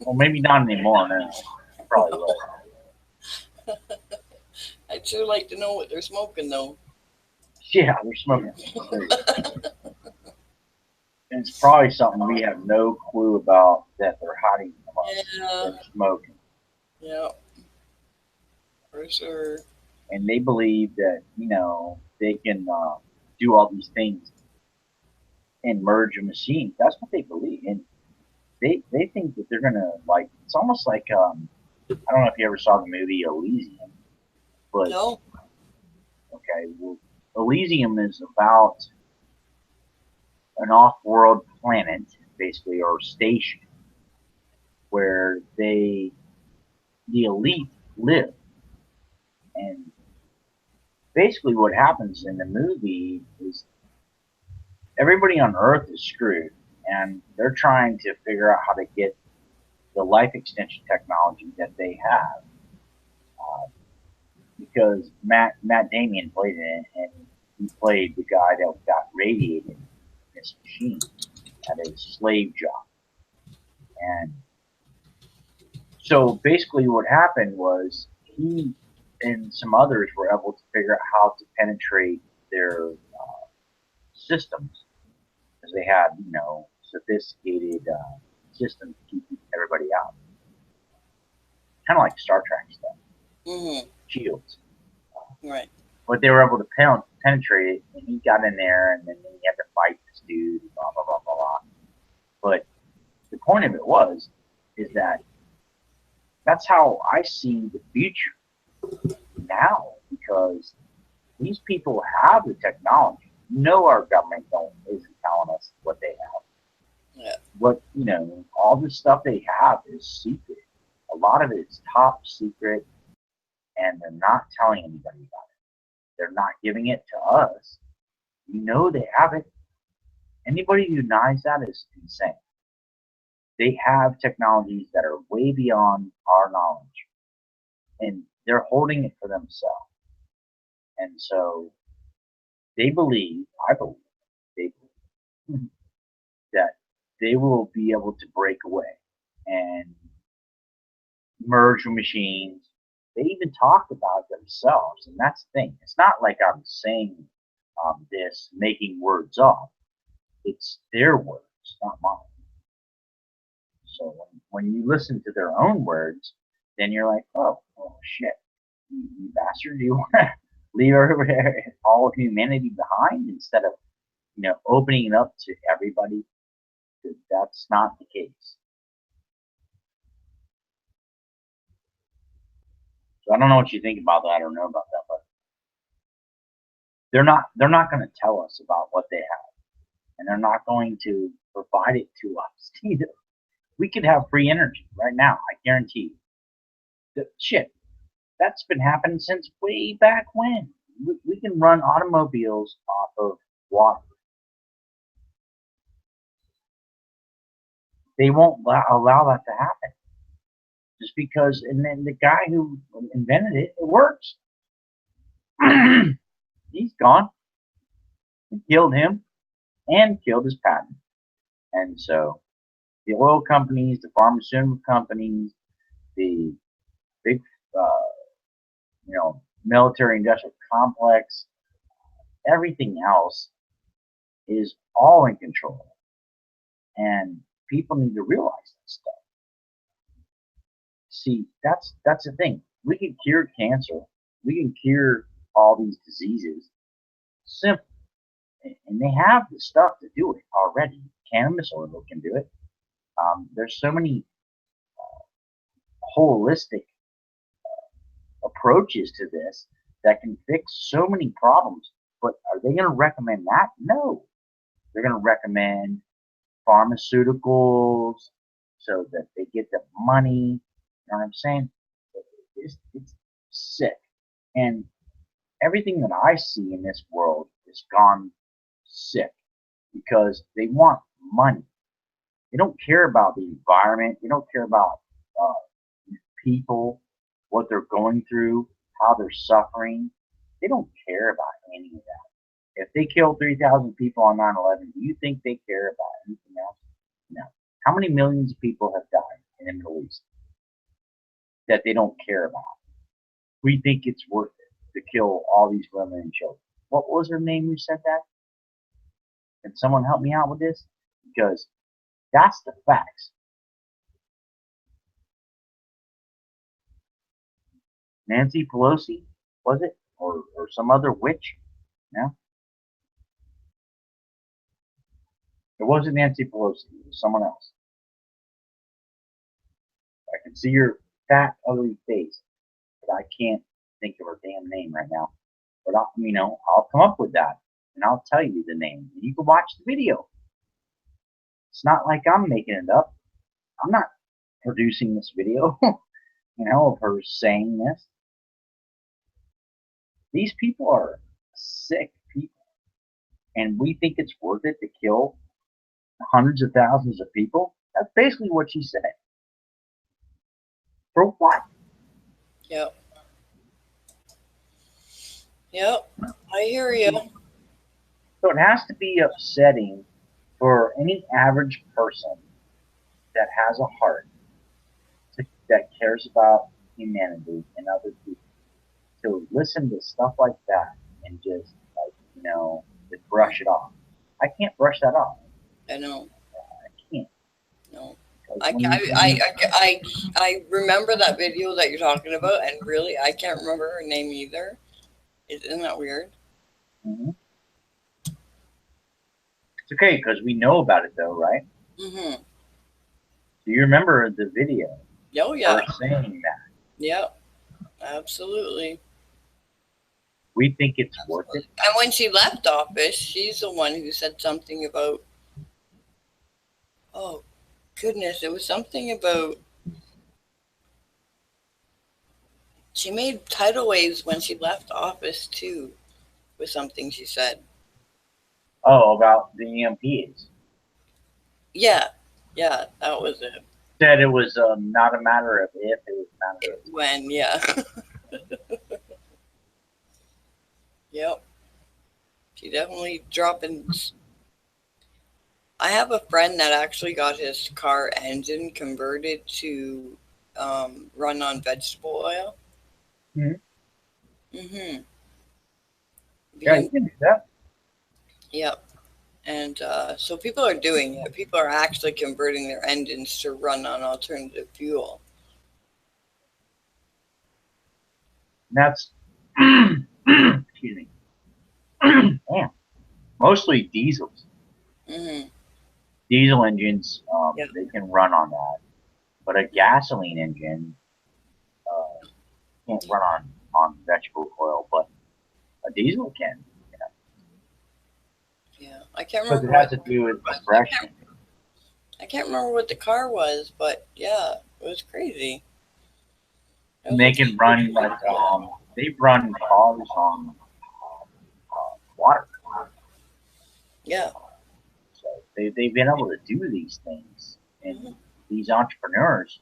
Well, maybe not anymore now. Probably will. I'd sure like to know what they're smoking, though. Yeah, they're smoking. And it's probably something we have no clue about that they're hiding from us. Yeah. They're smoking. Yeah. For sure. And they believe that, they can do all these things and merge a machine. That's what they believe. And they think that they're going to, like, it's almost like, I don't know if you ever saw the movie Elysium. But, no. Okay, well, Elysium is about an off-world planet, basically, or station, where the elite live. And basically what happens in the movie is everybody on Earth is screwed, and they're trying to figure out how to get the life extension technology that they have. Because Matt Damon played in it, and he played the guy that got radiated in this machine at his slave job. And so basically what happened was he and some others were able to figure out how to penetrate their systems because they had, sophisticated systems to keep everybody out. Kind of like Star Trek stuff. Mm-hmm. Shields. Right. But they were able to penetrate it, and he got in there, and then he had to fight this dude, blah, blah, blah, blah, blah. But the point of it is that that's how I see the future now, because these people have the technology. Our government isn't telling us what they have. Yeah. What all the stuff they have is secret. A lot of it is top secret, and they're not telling anybody about it. They're not giving it to us. They have it. Anybody who denies that is insane. They have technologies that are way beyond our knowledge, and they're holding it for themselves. And so I believe, they believe that they will be able to break away and merge machines. They even talk about themselves, and that's the thing. It's not like I'm saying this, making words up. It's their words, not mine. So when you listen to their own words, then you're like, oh shit. You bastard, do you want to leave all of humanity behind instead of, opening it up to everybody? That's not the case. So I don't know what you think about that. I don't know about that, but they're not going to tell us about what they have, and they're not going to provide it to us either. We could have free energy right now. I guarantee you. Shit, that's been happening since way back when. We can run automobiles off of water. They won't allow that to happen just because. And then the guy who invented it, it works. He's gone. We killed him and killed his patent. And so the oil companies, the pharmaceutical companies, the big, military industrial complex, everything else is all in control. And people need to realize that stuff. See, that's the thing. We can cure cancer. We can cure all these diseases. Simple. And they have the stuff to do it already. Cannabis oil can do it. There's so many holistic approaches to this that can fix so many problems. But are they going to recommend that? No. They're going to recommend pharmaceuticals so that they get the money. You know what I'm saying? It's sick. And everything that I see in this world is gone sick because they want money. They don't care about the environment. They don't care about people, what they're going through, how they're suffering. They don't care about any of that. If they killed 3,000 people on 9/11, do you think they care about anything else? No. How many millions of people have died in the Middle East that they don't care about? We think it's worth it to kill all these women and children. What was her name who said that? Can someone help me out with this? Because that's the facts. Nancy Pelosi, was it? Or some other witch? No? It wasn't Nancy Pelosi. It was someone else. I can see your fat, ugly face, but I can't think of her damn name right now. But I'll come up with that, and I'll tell you the name. And you can watch the video. It's not like I'm making it up. I'm not producing this video, of her saying this. These people are sick people, and we think it's worth it to kill hundreds of thousands of people. That's basically what she said. For what? Yep. Yep. I hear you. So it has to be upsetting for any average person that has a heart that cares about humanity and other people to listen to stuff like that and just just brush it off. I can't brush that off. I know. I can't. No. Because I remember that video that you're talking about, and really, I can't remember her name either. Isn't that weird? Mm-hmm. It's okay because we know about it, though, right? Mm-hmm. Do you remember the video? Oh, yeah. Her saying that. Yep. Absolutely. We think it's worth it. And when she left office, she's the one who said something about, oh, goodness, it was something about, she made tidal waves when she left office, too, was something she said. Oh, about the EMPs. Yeah. Yeah, that was it. Said it was not a matter of if, it was a matter of when. Yeah. Yep. She definitely dropping. I have a friend that actually got his car engine converted to run on vegetable oil. Mm-hmm. Mm-hmm. Yeah, you can do that. Yep. And so people are doing it. People are actually converting their engines to run on alternative fuel. that's excuse me. Man, mostly diesels. Hmm. Diesel engines, Yeah. they can run on that, but a gasoline engine uh, can't run on vegetable oil, but a diesel can, Yeah. I can't because it remember has what to do with was. compression. I can't remember what the car was, but yeah, it was crazy. It And was they like can super run like cool. they run cars on water. Yeah. So they've been able to do these things, and Hmm. these entrepreneurs,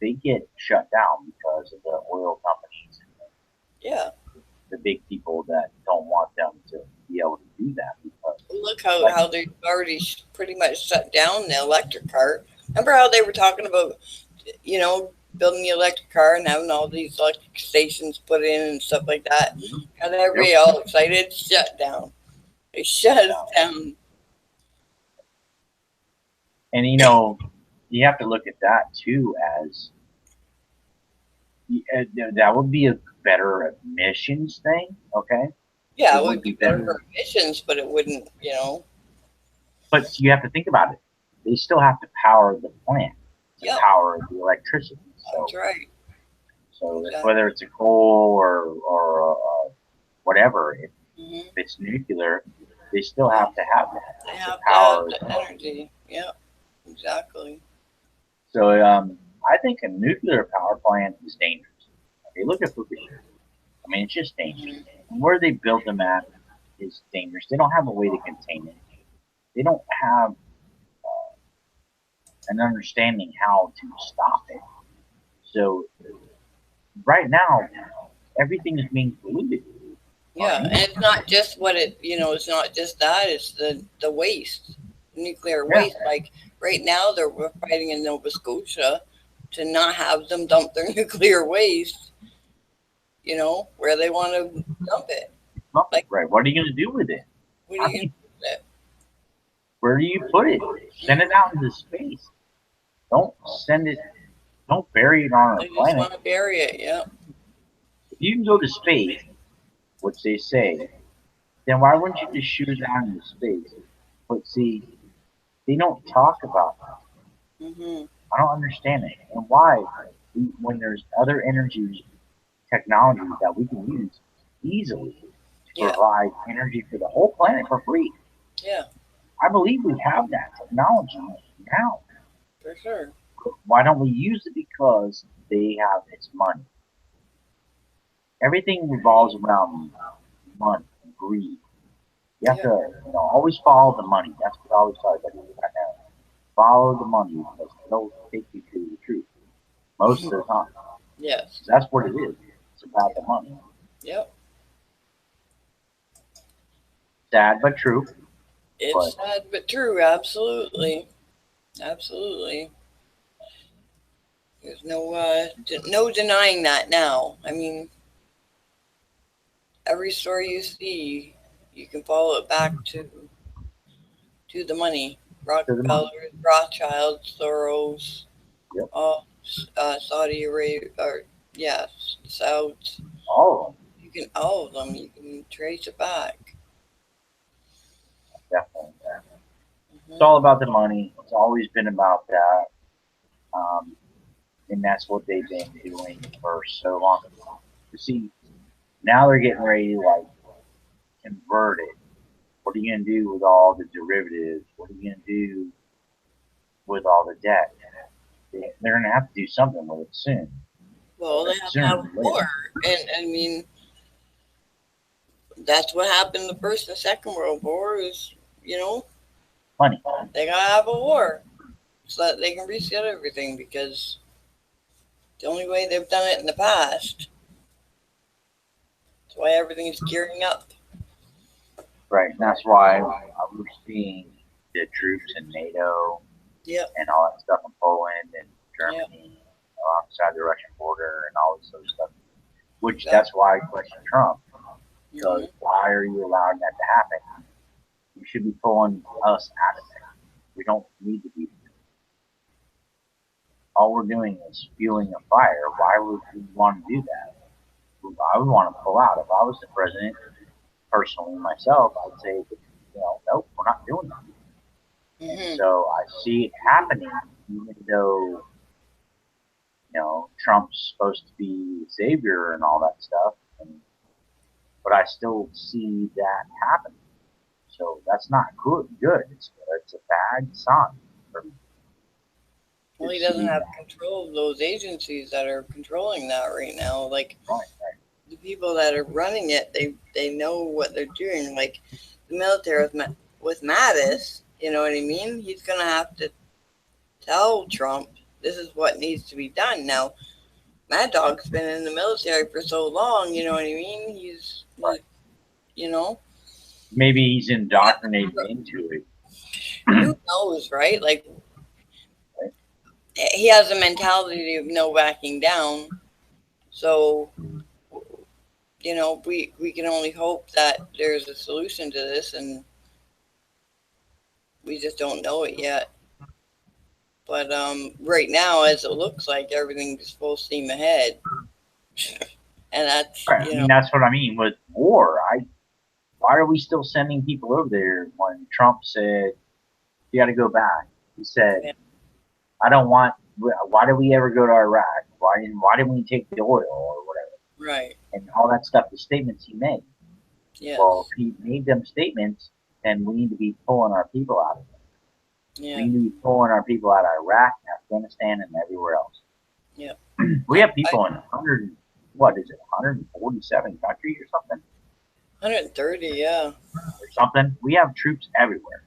they get shut down because of the oil companies, Yeah. the big people that don't want them to be able to do that because, Look how like, they already pretty much shut down the electric car. Remember how they were talking about, building the electric car and having all these electric stations put in and stuff like that? Got yep, everybody all excited. Shut down. They shut shut it down. down. And you have to look at that too as that would be a better emissions thing. Okay, Yeah, it it would would be be better better. for emissions, but it wouldn't. But you have to think about it. They still have to power the plant to Yep, power the electricity. that's So, right. whether Exactly. it's a coal or whatever, if Hmm. it's nuclear, they still have to have that They to have to have power. the energy. Yep, exactly. So, I think a nuclear power plant is dangerous. Okay, look at Fukushima. I mean, it's just dangerous. Hmm. And where they built them at is dangerous. They don't have a way to contain it. They don't have an understanding how to stop it. So right now, everything is being polluted. You know what I Yeah, mean? and it's not just it's not just that. It's the waste, nuclear Yeah, waste. Like right now, we're fighting in Nova Scotia to not have them dump their nuclear waste. Where they want to dump it. well, Like, right. What are you going to do with it? what are I you gonna mean, do with it? where do you put it? Send it Hmm. out into space. Don't send it. Don't bury it on our They just planet. want to bury it. Yep. If you can go to space, which they say, then why wouldn't you just shoot it out into space? But see, they don't talk about that. Hmm. I don't understand it. And why, when there's other energy technologies that we can use easily to Yeah. provide energy for the whole planet for free, Yeah. I believe we have that technology now. For sure. Why don't we use it? Because they have its money. Everything revolves around money and greed. You have Yeah. to, always follow the money. That's what I always tell everybody right now. Follow the money because it'll take you to the truth most of the time. Yes. That's what it is. It's about the money. Yep. Sad but true. It's But sad but true. Absolutely. Absolutely. There's no denying that now. I mean, every story you see, you can follow it back to the money. to the money. Rockefellers, Rothschilds, Soros, Yep. all Saudi Arabia, or yes, Saudi. All of them. You can all of them. You can trace it back. Definitely. It's Hmm. all about the money. It's always been about that. Um, and that's what they've been doing for so long. You see, now they're getting ready to like convert it. What are you going to do with all the derivatives? What are you going to do with all the debt? They're going to have to do something with it soon, Well, they have to sooner have than a later. war, and I mean that's what happened the First and Second World War. Is you know Money. they gotta have a war so that they can reset everything because the only way they've done it in the past. That's why everything's gearing up. Right. And that's why we're seeing the troops in NATO Yep. and all that stuff in Poland and Yep. Germany alongside the Russian border and all this other stuff. Which Exactly. that's why I question Trump. Hmm. Because why are you allowing that to happen? You should be pulling us out of there. We don't need to be. All we're doing is fueling a fire. Why would we want to do that? I would want to pull out. If I was the president, personally myself, I'd say, nope, we're not doing that. And Hmm. so I see it happening, even though Trump's supposed to be the savior and all that stuff, but I still see that happening. So that's not good. Good. It's a bad sign for me Well, to he doesn't see have that. control of those agencies that are controlling that right now. Like Right. the people that are running it, they know what they're doing. Like the military with Mattis, you know what I mean? He's gonna have to tell Trump this is what needs to be done. Now, Mad Dog's been in the military for so long, you know what I mean? Right. You know, Maybe he's indoctrinated into it. who knows, right? Like Right? he has a mentality of no backing down. So we can only hope that there's a solution to this, and we just don't know it yet. But right now, as it looks like, everything's full steam ahead, and that's Right. I mean, that's what I mean with war. Why are we still sending people over there when Trump said you got to go back? He said, yeah, I don't want. Why did we ever go to Iraq? Why didn't we take the oil or whatever? right, And all that stuff, the statements he made. Well, yes, if he made them statements, then we need to be pulling our people out of it. We yeah, need to be pulling our people out of Iraq, Afghanistan, and everywhere else. yeah. We have people in 100, what is it, 147 countries or something? 130, yeah. Or something. We have troops everywhere.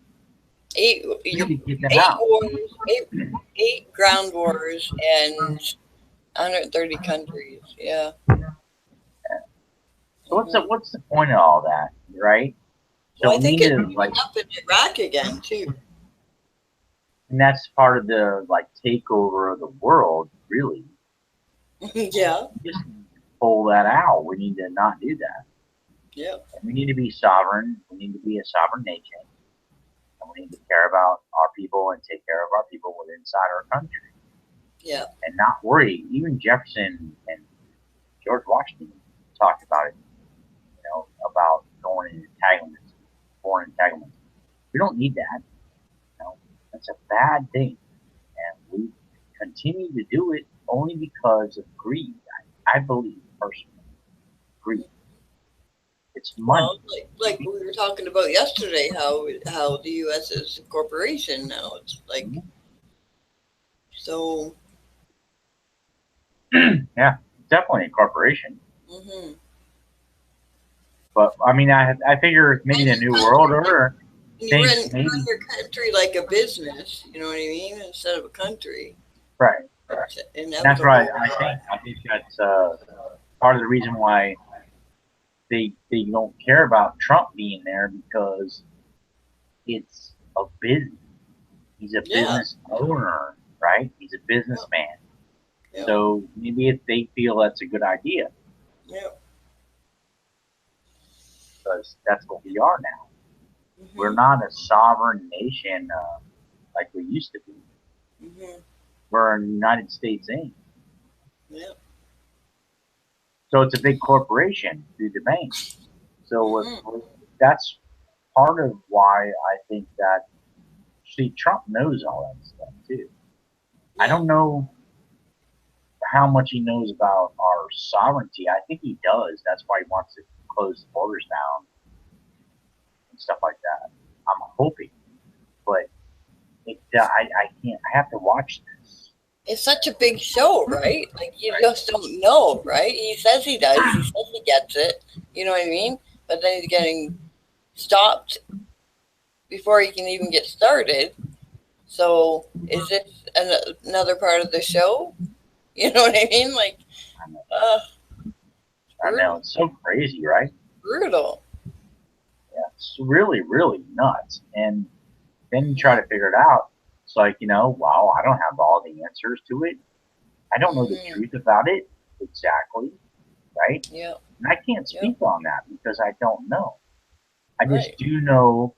Eight, We need to get them eight out. wars, eight ground wars, and 130 countries. Yeah. So Hmm. what's the point of all that, right? Well, So I we think need it's to even up in Iraq again too. and that's part of the takeover of the world, really. Yeah. We just need to pull that out. We need to not do that. Yeah. And we need to be sovereign. We need to be a sovereign nation, and we need to care about our people and take care of our people within inside our country, Yeah. and not worry. Even Jefferson and George Washington talked about it, about going in entanglements, foreign entanglements. We don't need that. That's a bad thing, and we continue to do it only because of greed. I believe personally, greed. It's money. Well, like we were talking about yesterday, how the U.S. is a corporation now. It's like Mhm. so. Yeah, definitely a corporation. Hmm. But I mean, I figure maybe the new world order And you thinks run maybe your country like a business. You know what I mean? Instead of a country. right. It's And that's right. inevitable. I think that's part of the reason why they don't care about Trump being there because it's a business. He's a Yeah. business owner, right? He's a Yeah. businessman. Yeah. So maybe if they feel that's a good idea, Yeah. because that's what we are now. We're Hmm. not a sovereign nation like we used to be. Hmm. We're a United States Inc. Yeah. So it's a big corporation through the banks. So Hmm. that's part of why I think that, see, Trump knows all that stuff too. I Yeah. don't know how much he knows about our sovereignty. I think he does. That's why he wants to close the borders down and stuff like that. I'm hoping, but I can't. I have to watch this. It's such a big show, right? Like you Right. just don't know, right? He says he does. He says he gets it. You know what I mean? But then he's getting stopped before he can even get started. So is this another part of the show? You know what I mean? Like, I know. uh, I know. brutal, It's so crazy, right? brutal. Yeah, it's really, really nuts. And then you try Hmm. to figure it out. It's like, wow, I don't have all the answers to it. I don't know the Hmm. truth about it exactly, right? Yeah. And I can't Yep. speak on that because I don't know. I just Right. do know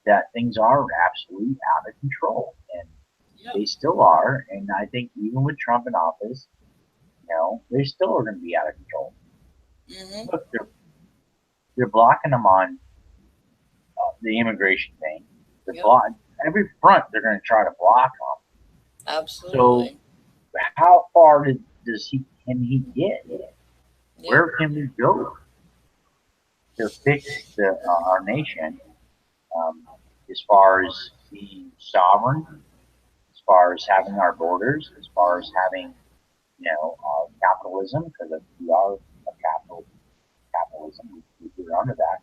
that things are absolutely out of control, and Yep. they still are. And I think even with Trump in office, they still are going to be out of control. Mhm. Look, they're blocking them on the immigration thing. They're Yep. block every front. They're going to try to block them. So Absolutely. how far does he can he get? Yep. Where can we go to fix our nation um, as far as being sovereign, as far as having our borders, as far as having capitalism, because we are a capitalism. We're under that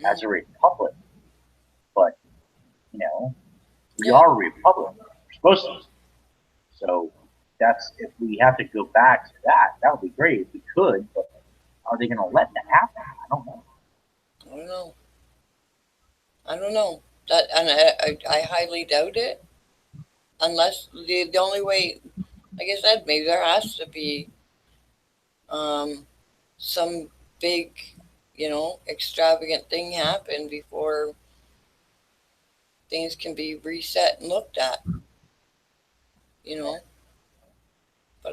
as a Mhm. republic, but you know we Yeah. are a republic. We're supposed to be. So that's if we have to go back to that, that would be great if we could. But are they going to let that happen? I don't know. I don't know. I don't know. That, and I highly doubt it. Unless the only way, like I said, maybe there has to be um, some big, extravagant thing happen before things can be reset and looked at. You know, but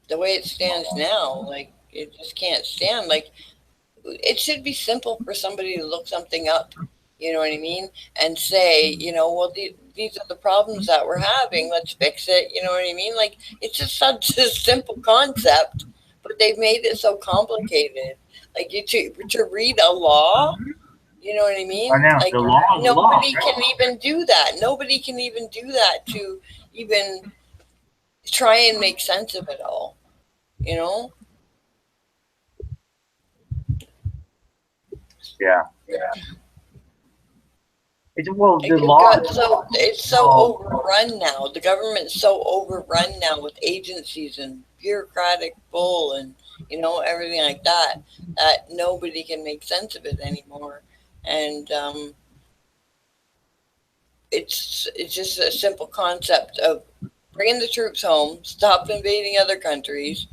the way it stands now, like it just can't stand. Like it should be simple for somebody to look something up, you know what I mean, and say, well, these are the problems that we're having. Let's fix it. You know what I mean? Like it's just such a simple concept, but they've made it so complicated. Like to read a law, you know what I Right mean? now, Like the law is the law. nobody can even do that. Nobody can even do that to even try and make sense of it all. You know? Yeah. Well, Like the they've law got is so it's so called. overrun now. The government's so overrun now with agencies and bureaucratic bull and everything like that that nobody can make sense of it anymore. And it's just a simple concept of bringing the troops home, stop invading other countries.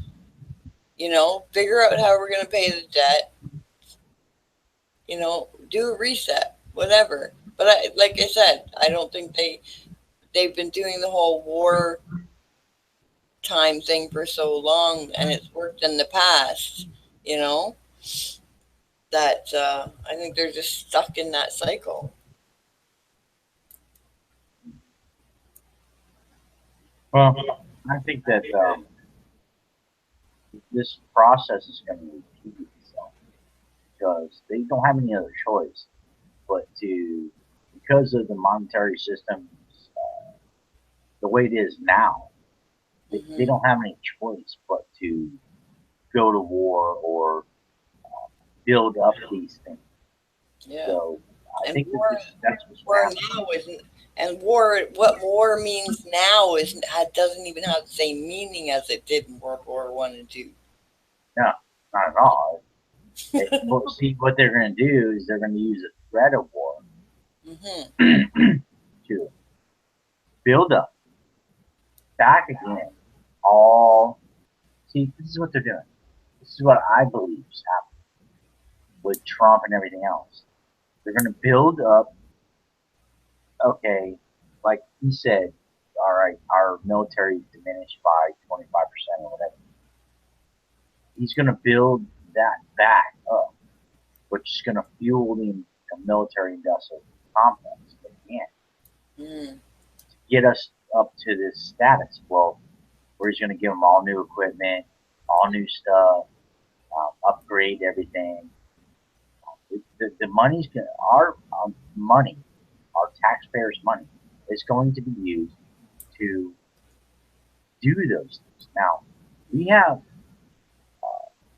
Figure out how we're going to pay the debt. Do a reset, whatever. But like I said, I don't think they've been doing the whole war time thing for so long and it's worked in the past, you know, that I think they're just stuck in that cycle. Well, I think that this process is going to repeat itself because they don't have any other choice but to, because of the monetary system, the way it is now, they Hmm. don't have any choice but to go to war or build up these things. Yeah. So I And think that that's what's going to war happen. now isn't, and what war means now doesn't even have the same meaning as it did in World War I and Two. No, not at all. Well, see, what they're going to do is they're going to use the threat of war Hmm. to build up back again all. See, this is what they're doing. This is what I believe is happening with Trump and everything else. They're going to build up, okay, like he said, all right, our military is diminished by 25% or whatever. He's going to build that back up, which is going to fuel the military industrial complex again Hmm. to get us up to this status. Well, where he's going to give them all new equipment, all new stuff, upgrade everything. The money's going our money, our taxpayers' money, is going to be used to do those things. Now, we have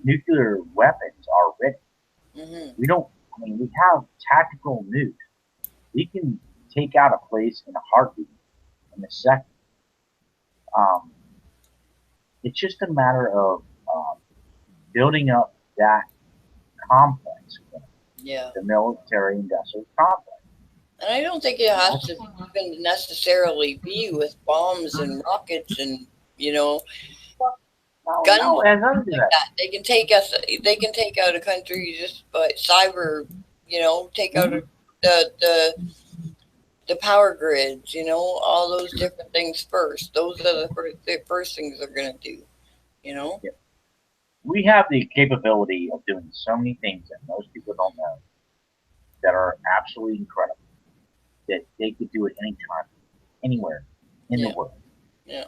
nuclear weapons already. Hmm. We don't. I mean, we have tactical nukes. We can take out a place in a heartbeat, in a second. Um, it's just a matter of building up that complex, Yeah. the military-industrial complex. And I don't think it has to even necessarily be with bombs and rockets and you know No, guns no, it has nothing to do with like that. that. They can take out a country just by cyber, take out Mm-hmm. the power grids, all those different things first. Those are the first things they're gonna do, you know. Yep. we have the capability of doing so many things that most people don't know that are absolutely incredible. That they could do it anytime, anywhere in the Yeah. world, Yeah.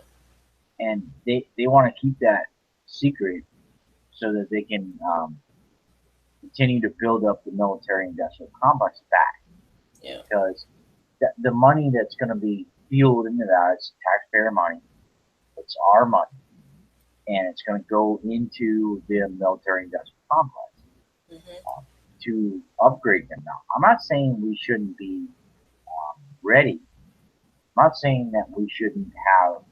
and they want to keep that secret so that they can continue to build up the military industrial complex back Yeah. because the money that's going to be fueled into that is taxpayer money. It's our money, and it's going to go into the military industrial complex Hmm. to upgrade them. Now, I'm not saying we shouldn't be ready. I'm not saying that we shouldn't have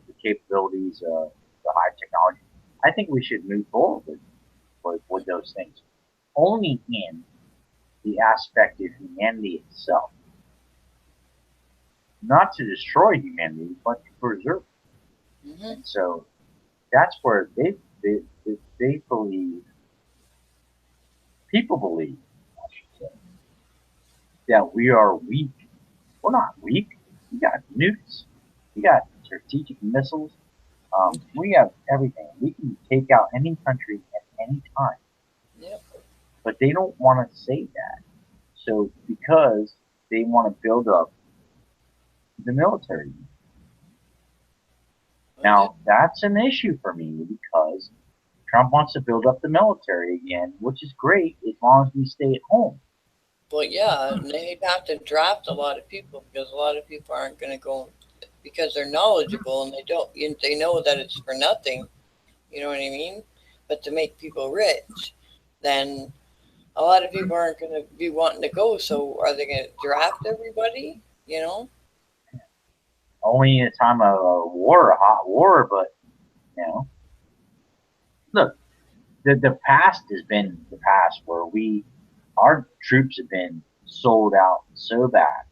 the capabilities of the high technology. I think we should move forward with those things only in the aspect of humanity itself, not to destroy humanity, but to preserve it. Hmm. And so that's where they believe, people believe, I should say, that we are weak. We're not weak. We got nukes. We got strategic missiles. We have everything. We can take out any country at any time. Yep. But they don't want to say that. So because they want to build up the military. I do. Now that's an issue for me because Trump wants to build up the military again, which is great as long as we stay at home. Well, yeah, and they'd have to draft a lot of people because a lot of people aren't going to go because they're knowledgeable and they don't. They know that it's for nothing. You know what I mean? But to make people rich, then a lot of people aren't going to be wanting to go. So are they going to draft everybody? You know? Only in a time of a war, a hot war, but you know, look, the past has been the past where our troops have been sold out so bad,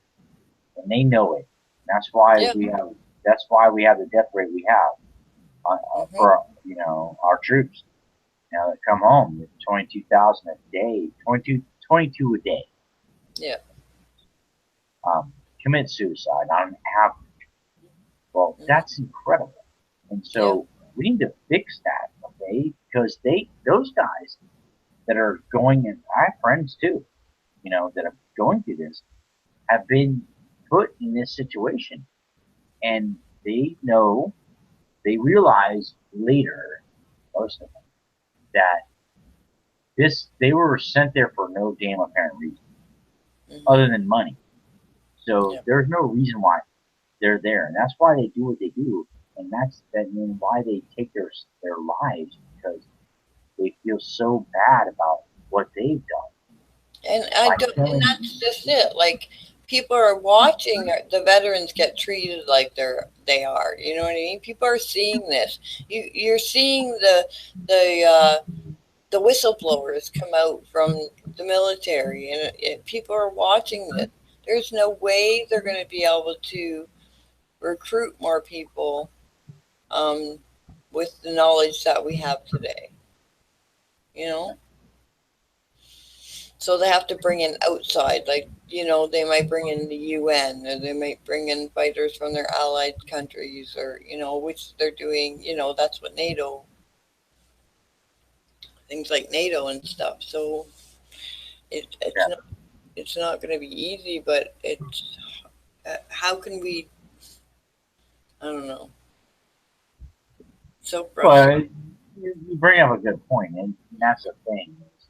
and they know it. That's why Yeah. we have the death rate we have Hmm. for our troops. That come home with 22,000 a day, 22 a day, Yeah. commit suicide on average. Well, Hmm. that's incredible. And Yeah. so we need to fix that, okay? Because those guys that are going, and I have friends too, that are going through this, have been put in this situation, and they know, they realize later, most of them, that they were sent there for no damn apparent reason Hmm. other than money. So Yeah. there's no reason why they're there, and that's why they do what they do, and why they take their lives because they feel so bad about what they've done And I by don't, and killing. that's just it. Like people are watching the veterans get treated like they are. You know what I mean? People are seeing this. You're seeing the whistleblowers come out from the military, and people are watching this. There's no way they're going to be able to recruit more people um, with the knowledge that we have today. You know, so they have to bring in outside, like they might bring in the UN, or they might bring in fighters from their allied countries, or which they're doing. That's what NATO, things like NATO and stuff. So it's Yeah. not going to be easy, but it's how can we? I don't know. So frustrating. But you bring up a good point, and that's the thing. Is,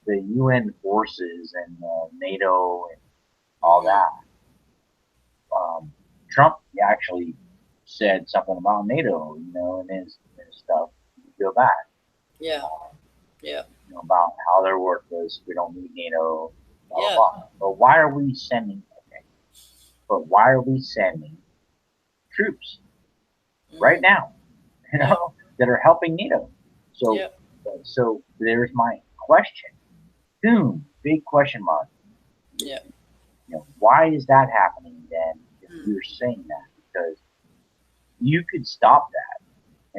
the UN forces and NATO and all Hmm. that. Trump actually said something about NATO, in his stuff. You go back, Yeah. Yeah. about how they're worthless. We don't need NATO, blah blah Yeah. blah. But why are we sending? Okay, but why are we sending troops right Hmm. now? Yeah. That are helping NATO. So, Yeah. so there's my question. Boom, big question mark. Yeah. Why is that happening then? If you're saying that, because you could stop that,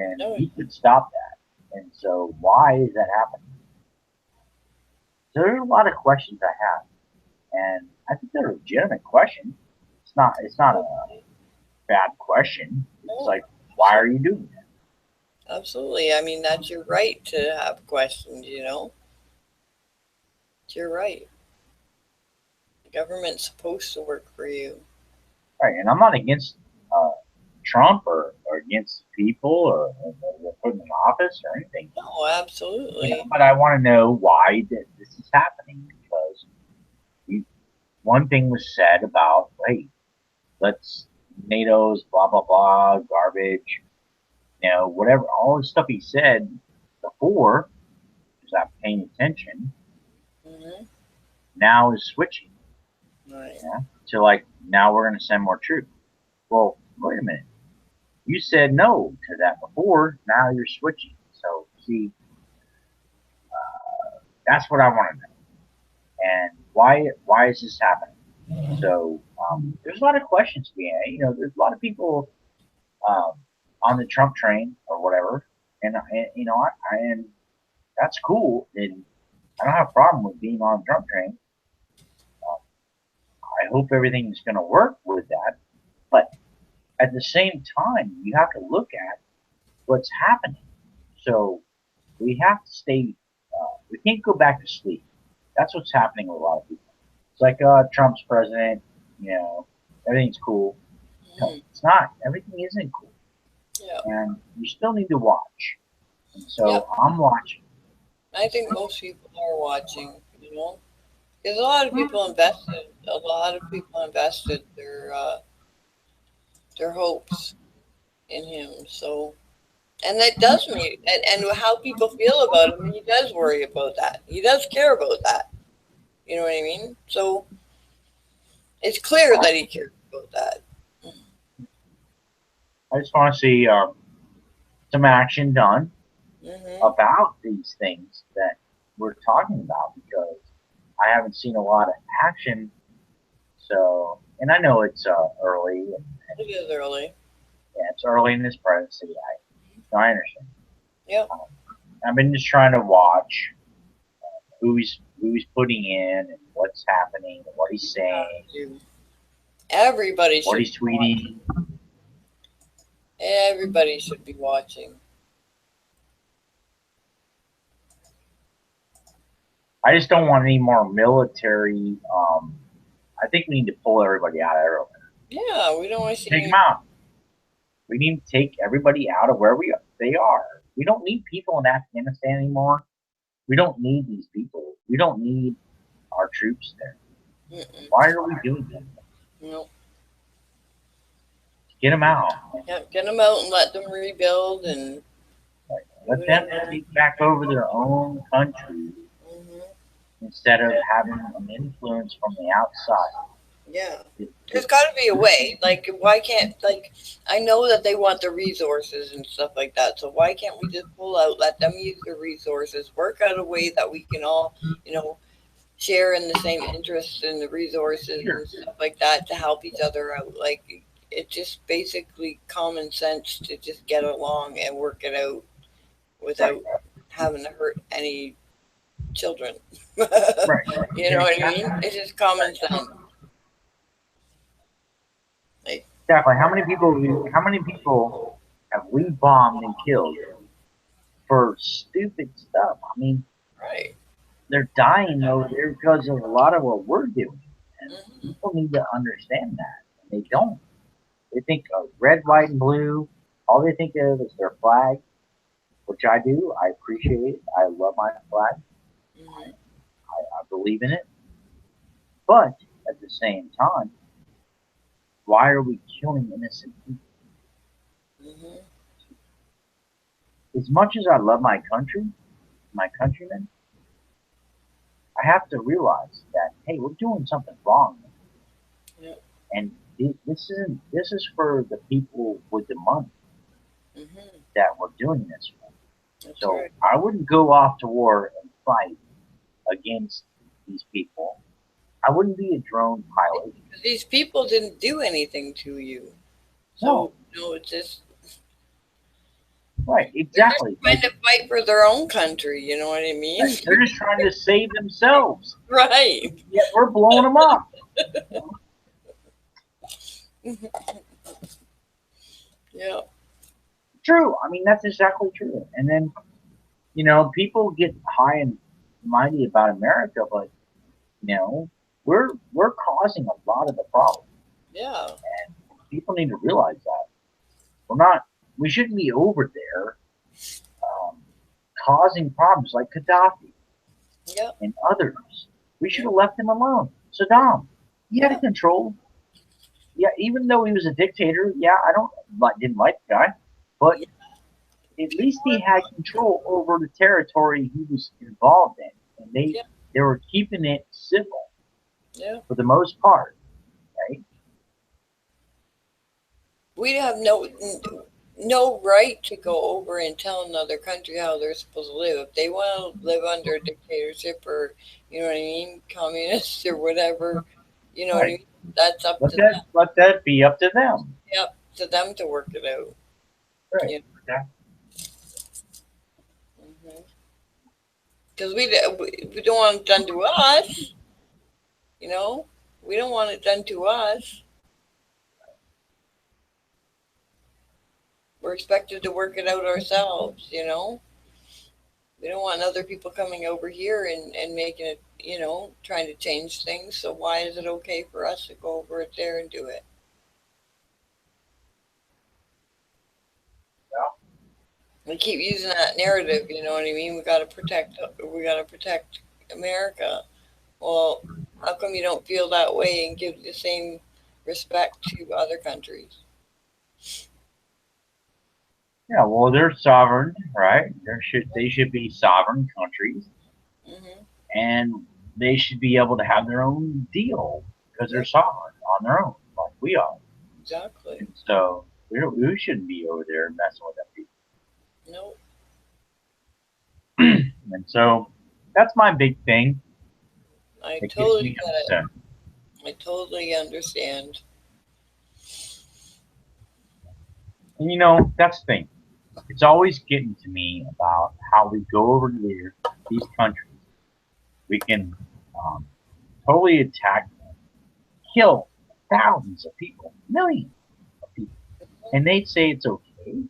and No. he could stop that, and so why is that happening? So there's a lot of questions I have, and I think they're legitimate questions. It's not a bad question. It's No. like, why So are you doing that? Absolutely. I mean, that's your right to have questions, It's your right. The government's supposed to work for you. Right, and I'm not against uh, Trump or against people or putting in office or anything. No, absolutely. But I want to know why this is happening because we, one thing was said about, hey, let's NATO's blah blah blah garbage, whatever, all the stuff he said before, because I'm paying attention, Hmm. now is switching, Right. to like now we're going to send more troops. Well, wait a minute. You said no to that before. Now you're switching. So see, that's what I want to know. And why is this happening? So there's a lot of questions being, there's a lot of people um, on the Trump train or whatever, and and that's cool. And I don't have a problem with being on the Trump train. Um, I hope everything's going to work with that. But at the same time, you have to look at what's happening. So we have to stay. We can't go back to sleep. That's what's happening with a lot of people. It's like Trump's president. You know, everything's cool. No, Hmm. it's not. Everything isn't cool, Yeah. and you still need to watch. And so Yep. I'm watching. I think most people are watching. Because a lot of people invested. A lot of people invested their hopes in him. So, and that does mean, and how people feel about him. He does worry about that. He does care about that. You know what I mean? So it's clear that he cares about that. I just want to see some action done Hmm. about these things that we're talking about because I haven't seen a lot of action. So, and I know it's early, and It is early. yeah, it's early in this presidency. I understand. Yep. Um, I've been just trying to watch who he's putting in and what's happening and what he's saying, You. Everybody what should he's be watching. tweeting. Everybody should be watching. I just don't want any more military. I think we need to pull everybody out of everywhere. Yeah, we don't want to see Take them any. out. We need to take everybody out of where they are. We don't need people in Afghanistan anymore. We don't need these people. We don't need our troops there. Mm-mm. Why are we doing that? No. Get them out. Yeah, get them out and let them rebuild and Like, do let it them on their. take back over their own country Hmm. instead of having an influence from the outside. Yeah. It, There's it, got to be a way. Like, why can't, like, I know that they want the resources and stuff like that. So why can't we just pull out, let them use the resources, work out a way that we can all, you know, share in the same interests in the resources sure, and stuff like that to help each other out. Like, it's just basically common sense to just get along and work it out right, without having to hurt any children. right, You know what I mean? exactly. It's just common sense. Like, Exactly. How many people have we bombed and killed for stupid stuff? I mean, right. they're dying over there because of a lot of what we're doing, and Hmm. people need to understand that. And they don't. They think of red, white, and blue. All they think of is their flag, which I do. I appreciate it. I love my flag. Hmm. I believe in it. But at the same time, why are we killing innocent people? Hmm. As much as I love my country, my countrymen, I have to realize that hey, we're doing something wrong, Yeah. and this is for the people with the money Hmm. that we're doing this for. That's So right. I wouldn't go off to war and fight against these people. I wouldn't be a drone pilot. These people didn't do anything to you. No, So, it's just, right, they're just exactly. trying Like, to fight for their own country. You know what I mean? right, they're just trying to save themselves. Right. Yet we're blowing them up. Yeah. true. I mean, that's exactly true. And then, people get high and mighty about America, but we're causing a lot of the problem. Yeah. People need to realize that we're not. We shouldn't be over there um, causing problems like Gaddafi Yep. and others. We should Yep. have left him alone. Saddam, he had a Yeah. control. Yeah, even though he was a dictator, yeah, I don't didn't like the guy, but Yeah. at least People he are. had control over the territory he was involved in, and they Yeah. they were keeping it civil Yeah. for the most part, right? We have no right to go over and tell another country how they're supposed to live. If they want to live under a dictatorship or, you know what I mean, communist or whatever, you know what I Right. mean. That's up Let to them. that be up to them. Yep, to them to work it out. Right. You Okay. know, because we don't want it done to us. You know, we don't want it done to us. We're expected to work it out ourselves. We don't want other people coming over here and making it. Trying to change things. So why is it okay for us to go over it there and do it? We keep using that narrative. You know what I mean? We got to protect. We got to protect America. Well, how come you don't feel that way and give the same respect to other countries? Yeah. Well, they're sovereign, right? They should be sovereign countries, Hmm. and they should be able to have their own deal because they're Yep, sovereign on their own, like we are. exactly. And so we shouldn't be over there messing with them No, people. And so that's my big thing. I It gets totally me get it. upset. I totally understand. And that's the thing. It's always getting to me about how we go over to these countries. We can um, totally attack them, kill thousands of people, millions of people, and they say it's okay.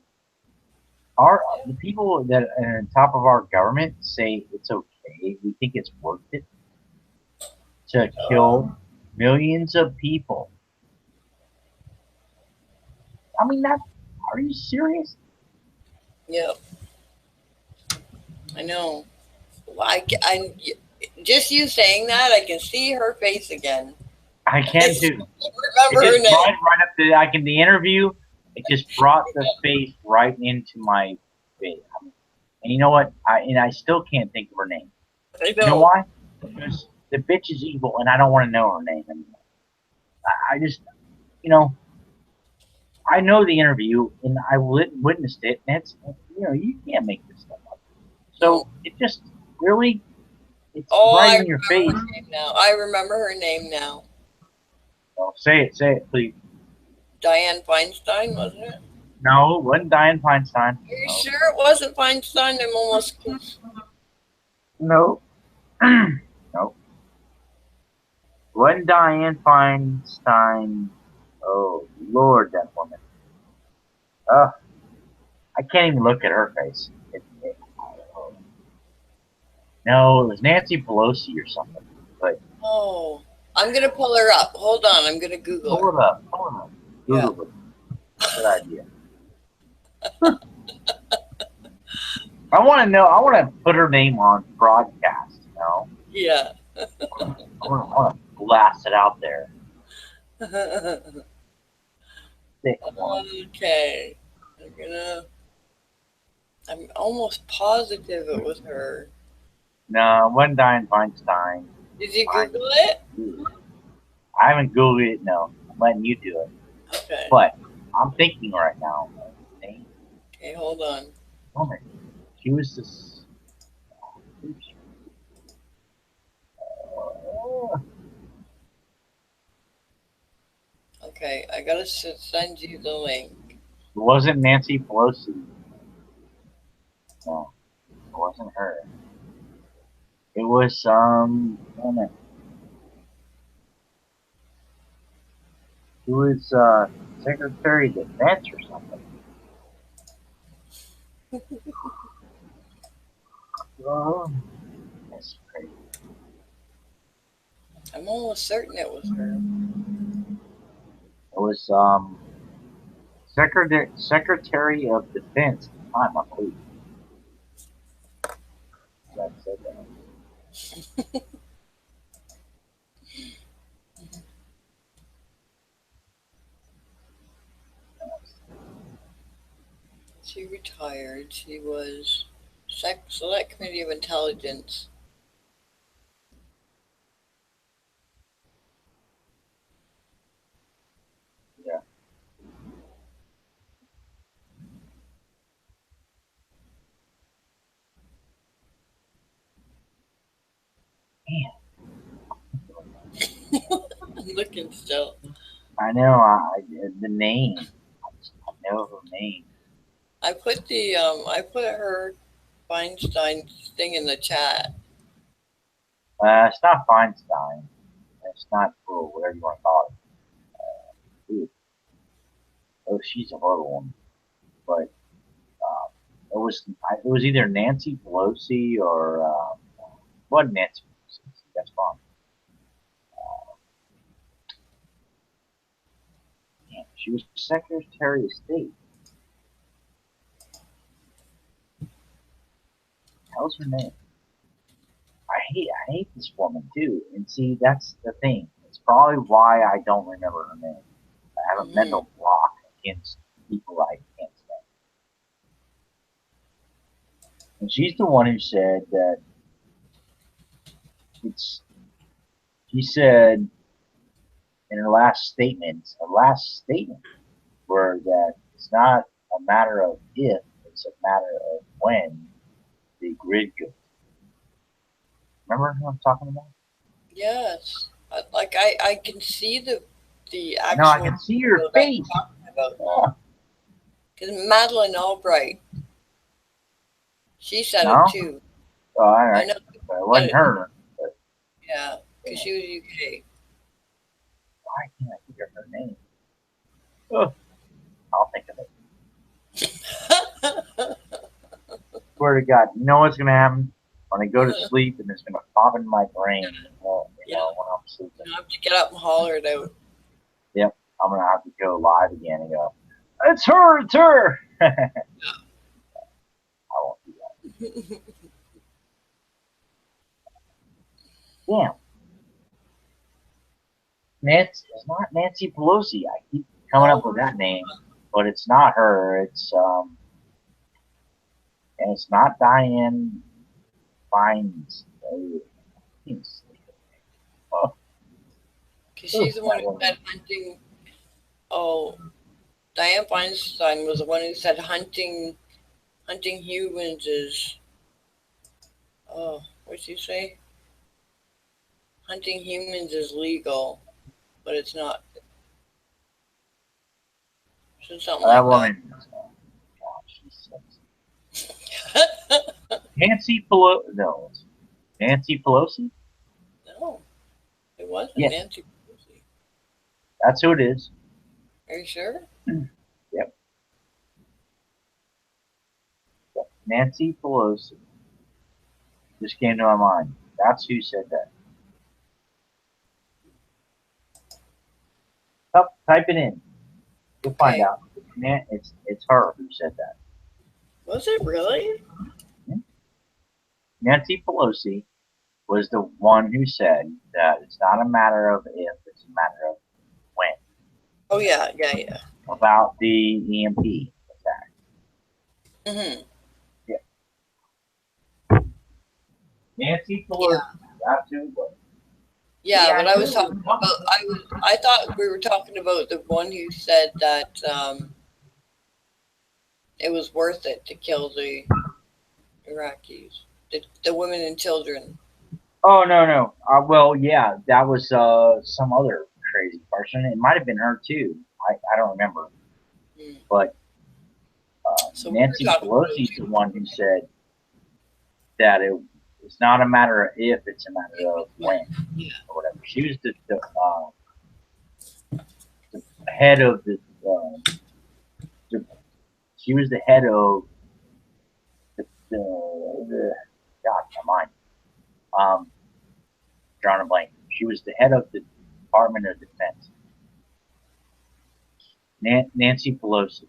The people that are on top of our government say it's okay. We think it's worth it to kill millions of people. I mean, that. Are you serious? Yep, I know. I just you saying that, I can see her face again. I I can too. It remember her just brought name. it right up to the interview. It just brought the face right into my face. And you know what? I still can't think of her name. I You know know. why? Because the bitch is evil, and I don't want to know her name anymore. I just, you know, I know the interview, and I witnessed it, and you can't make this stuff up. No. So it just really, it's Oh, right I in your face. remember her name now. I remember her name now. Say it, please. Diane Feinstein, wasn't it? No, it wasn't Diane Feinstein. Are you No, sure it wasn't Feinstein? I'm almost close. no, no. When Diane Feinstein, oh Lord, that woman. Uh, I can't even look at her face. No, it was Nancy Pelosi or something. But Oh, I'm gonna pull her up. Hold on, I'm gonna Google her. pull it up. Yeah, Google it. Good idea. I want to know. I want to put her name on broadcast. yeah. I want to blast it out there. Thick one. Okay, I'm gonna. I'm almost positive it was her. No, it wasn't Diane Feinstein. Did you Fine. Google it? I haven't Googled it. No, I'm letting you do it. Okay. But I'm thinking right now. Name Okay, hold on. woman. She was this. Okay, I gotta send you the link. It wasn't Nancy Pelosi. No, it wasn't her. It was woman. Who was Secretary of Defense or something. Oh, that's crazy. I'm almost certain it was her. It was Secretary of Defense at the time, I believe. That said that. She retired. She was Select Committee of Intelligence. Yeah. Man, I'm looking still. I know the name. I know her name. I put her Feinstein thing in the chat. It's not Feinstein. It's not whatever you want to call it. Ooh, oh, she's a horrible one. But it was either Nancy Pelosi or what Nancy Pelosi? That's wrong. Yeah, she was Secretary of State. How's her name? I hate this woman too. And see, that's the thing. It's probably why I don't remember her name. I have a Hmm. mental block against people I can't stand. And she's the one who said that it's. She said in her last statement, were that it's not a matter of if, it's a matter of when the grid goes. Remember who I'm talking about? Yes. I can see the I know I actual can see your video that face. you're talking about. Oh, Because Madeleine Albright, she said it no? too. Oh, all I right. know. But it Said wasn't it. her. But Yeah. Because yeah, she was UK. why can't I think of her name? Oh, I'll think of it. Swear to God, you know what's gonna happen when I go to sleep and it's gonna pop in my brain. Well, Yeah. when I'm sleeping. You have to get up and holler it out. Yep, I'm gonna have to go live again and go. It's her. It's her. I won't do that. Damn, Nancy. It's not Nancy Pelosi. I keep coming up No. with that name, but it's not her. And it's not Diane Fines. Oh, Because oh, she's the one that who woman. said hunting. Oh, Diane Feinstein was the one who said hunting humans is. Oh, what'd she say? Hunting humans is legal, but it's not. So something That like that. woman. God, she's Nancy Pelosi. No, Nancy Pelosi. No, it wasn't Yes, Nancy Pelosi. that's who it is. Are you sure? Yep, yep. Nancy Pelosi just came to my mind. That's who said that. Type it in. You'll find Okay. out. It's her who said that. Was it really? Nancy Pelosi was the one who said that it's not a matter of if, it's a matter of when. Oh yeah, yeah, yeah. About the EMP attack. Hmm. Yeah. Nancy Pelosi. Yeah, That's who it was. See, yeah. But I I knew was it talking was about. I thought we were talking about the one who said that it was worth it to kill the Iraqis, the women and children. Oh no no. Well, yeah, that was some other crazy person. It might have been her too. I don't remember. Mm. But So we were Nancy talking about Pelosi's the one who said that it's not a matter of if, it's a matter of when yeah. or whatever. She was the head of the she was the head of God, my mind. Um, drawing a blank. She was the head of the Department of Defense. Nancy Pelosi.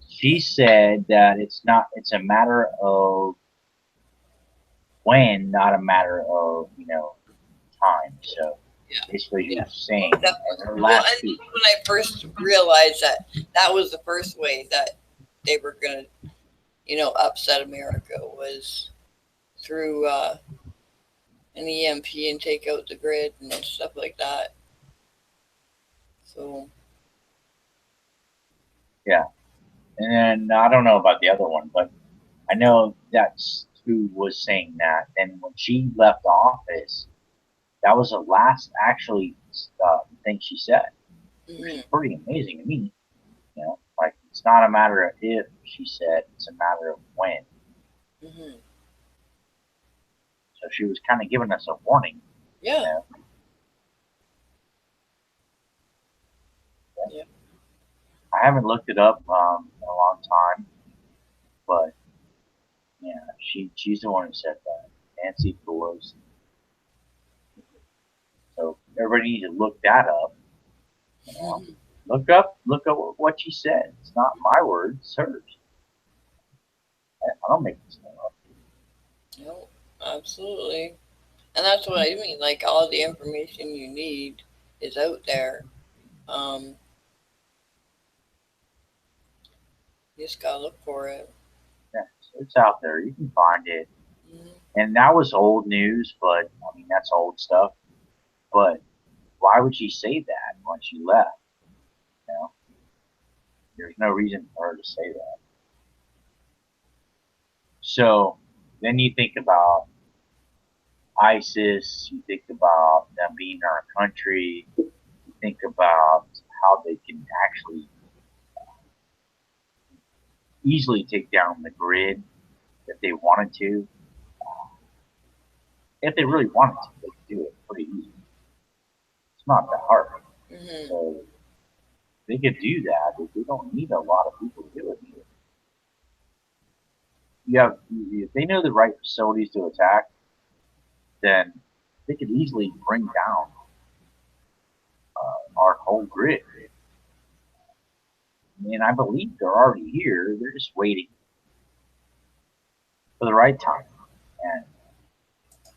She said that it's not. It's a matter of when, not a matter of time. So Yeah. basically, she Yeah. was saying That in her well, last and speech. when I first realized that that was the first way that they were going to, upset America was through an EMP and take out the grid and stuff like that. So, Yeah, and then I don't know about the other one, but I know that's who was saying that. And when she left office, that was the last actually thing she said, which is mhm, pretty amazing to me. Like it's not a matter of if she said, it's a matter of when. mhm. So she was kind of giving us a warning. You Yeah, know, yeah. I haven't looked it up in a long time, but yeah, she's the one who said that, Nancy Pelosi. So everybody needs to look that up. You know, Mhm. look up what she said. It's not my words, it's hers. I don't make this stuff up. No, absolutely. And that's what I mean. Like all the information you need is out there. Um, you just gotta look for it. Yeah, so it's out there. You can find it. Mhm. And that was old news, but I mean that's old stuff. But why would she say that when she left? You know, there's no reason for her to say that. So then you think about ISIS, you think about them being in our country, you think about how they can actually easily take down the grid if they wanted to. If they really wanted to, they could do it pretty easy. It's not that hard. Mhm. So they could do that. They don't need a lot of people to do it. You have, if they know the right facilities to attack, then they could easily bring down our whole grid. And I believe they're already here. They're just waiting for the right time. And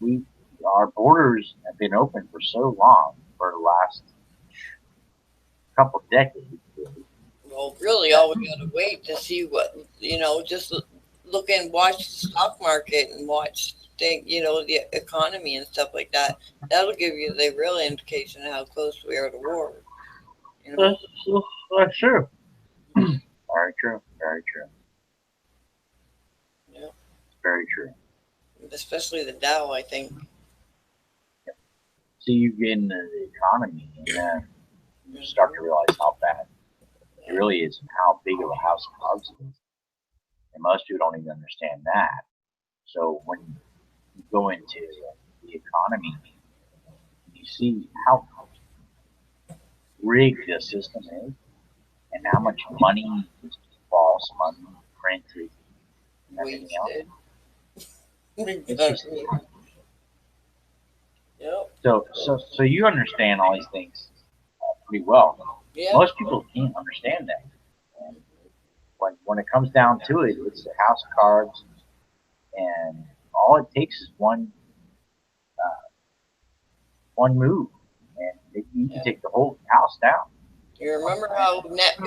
we, our borders have been open for so long, for the last couple of decades, really, Well, really, that all we gotta wait to see what just look and watch the stock market and watch the economy and stuff like that. That'll give you the real indication of how close we are to war. You know. that's, that's true. Mhm. Very true. Very true. Yeah. Very true. Especially the Dow, I think. So you get into the economy, and then you start to Mhm. realize how bad it Yeah. really is and how big of a house of cards it is. And most people don't even understand that. So when you go into the economy, you see how rigged the system is and how much money is false money printed and everything else. Wasted. It's just Exactly. Yep. so you understand all these things pretty well. Yeah. Most people can't understand that. And when it comes down to it, it's the house of cards, and all it takes is one move, and you can Yeah. take the whole house down. You remember Right?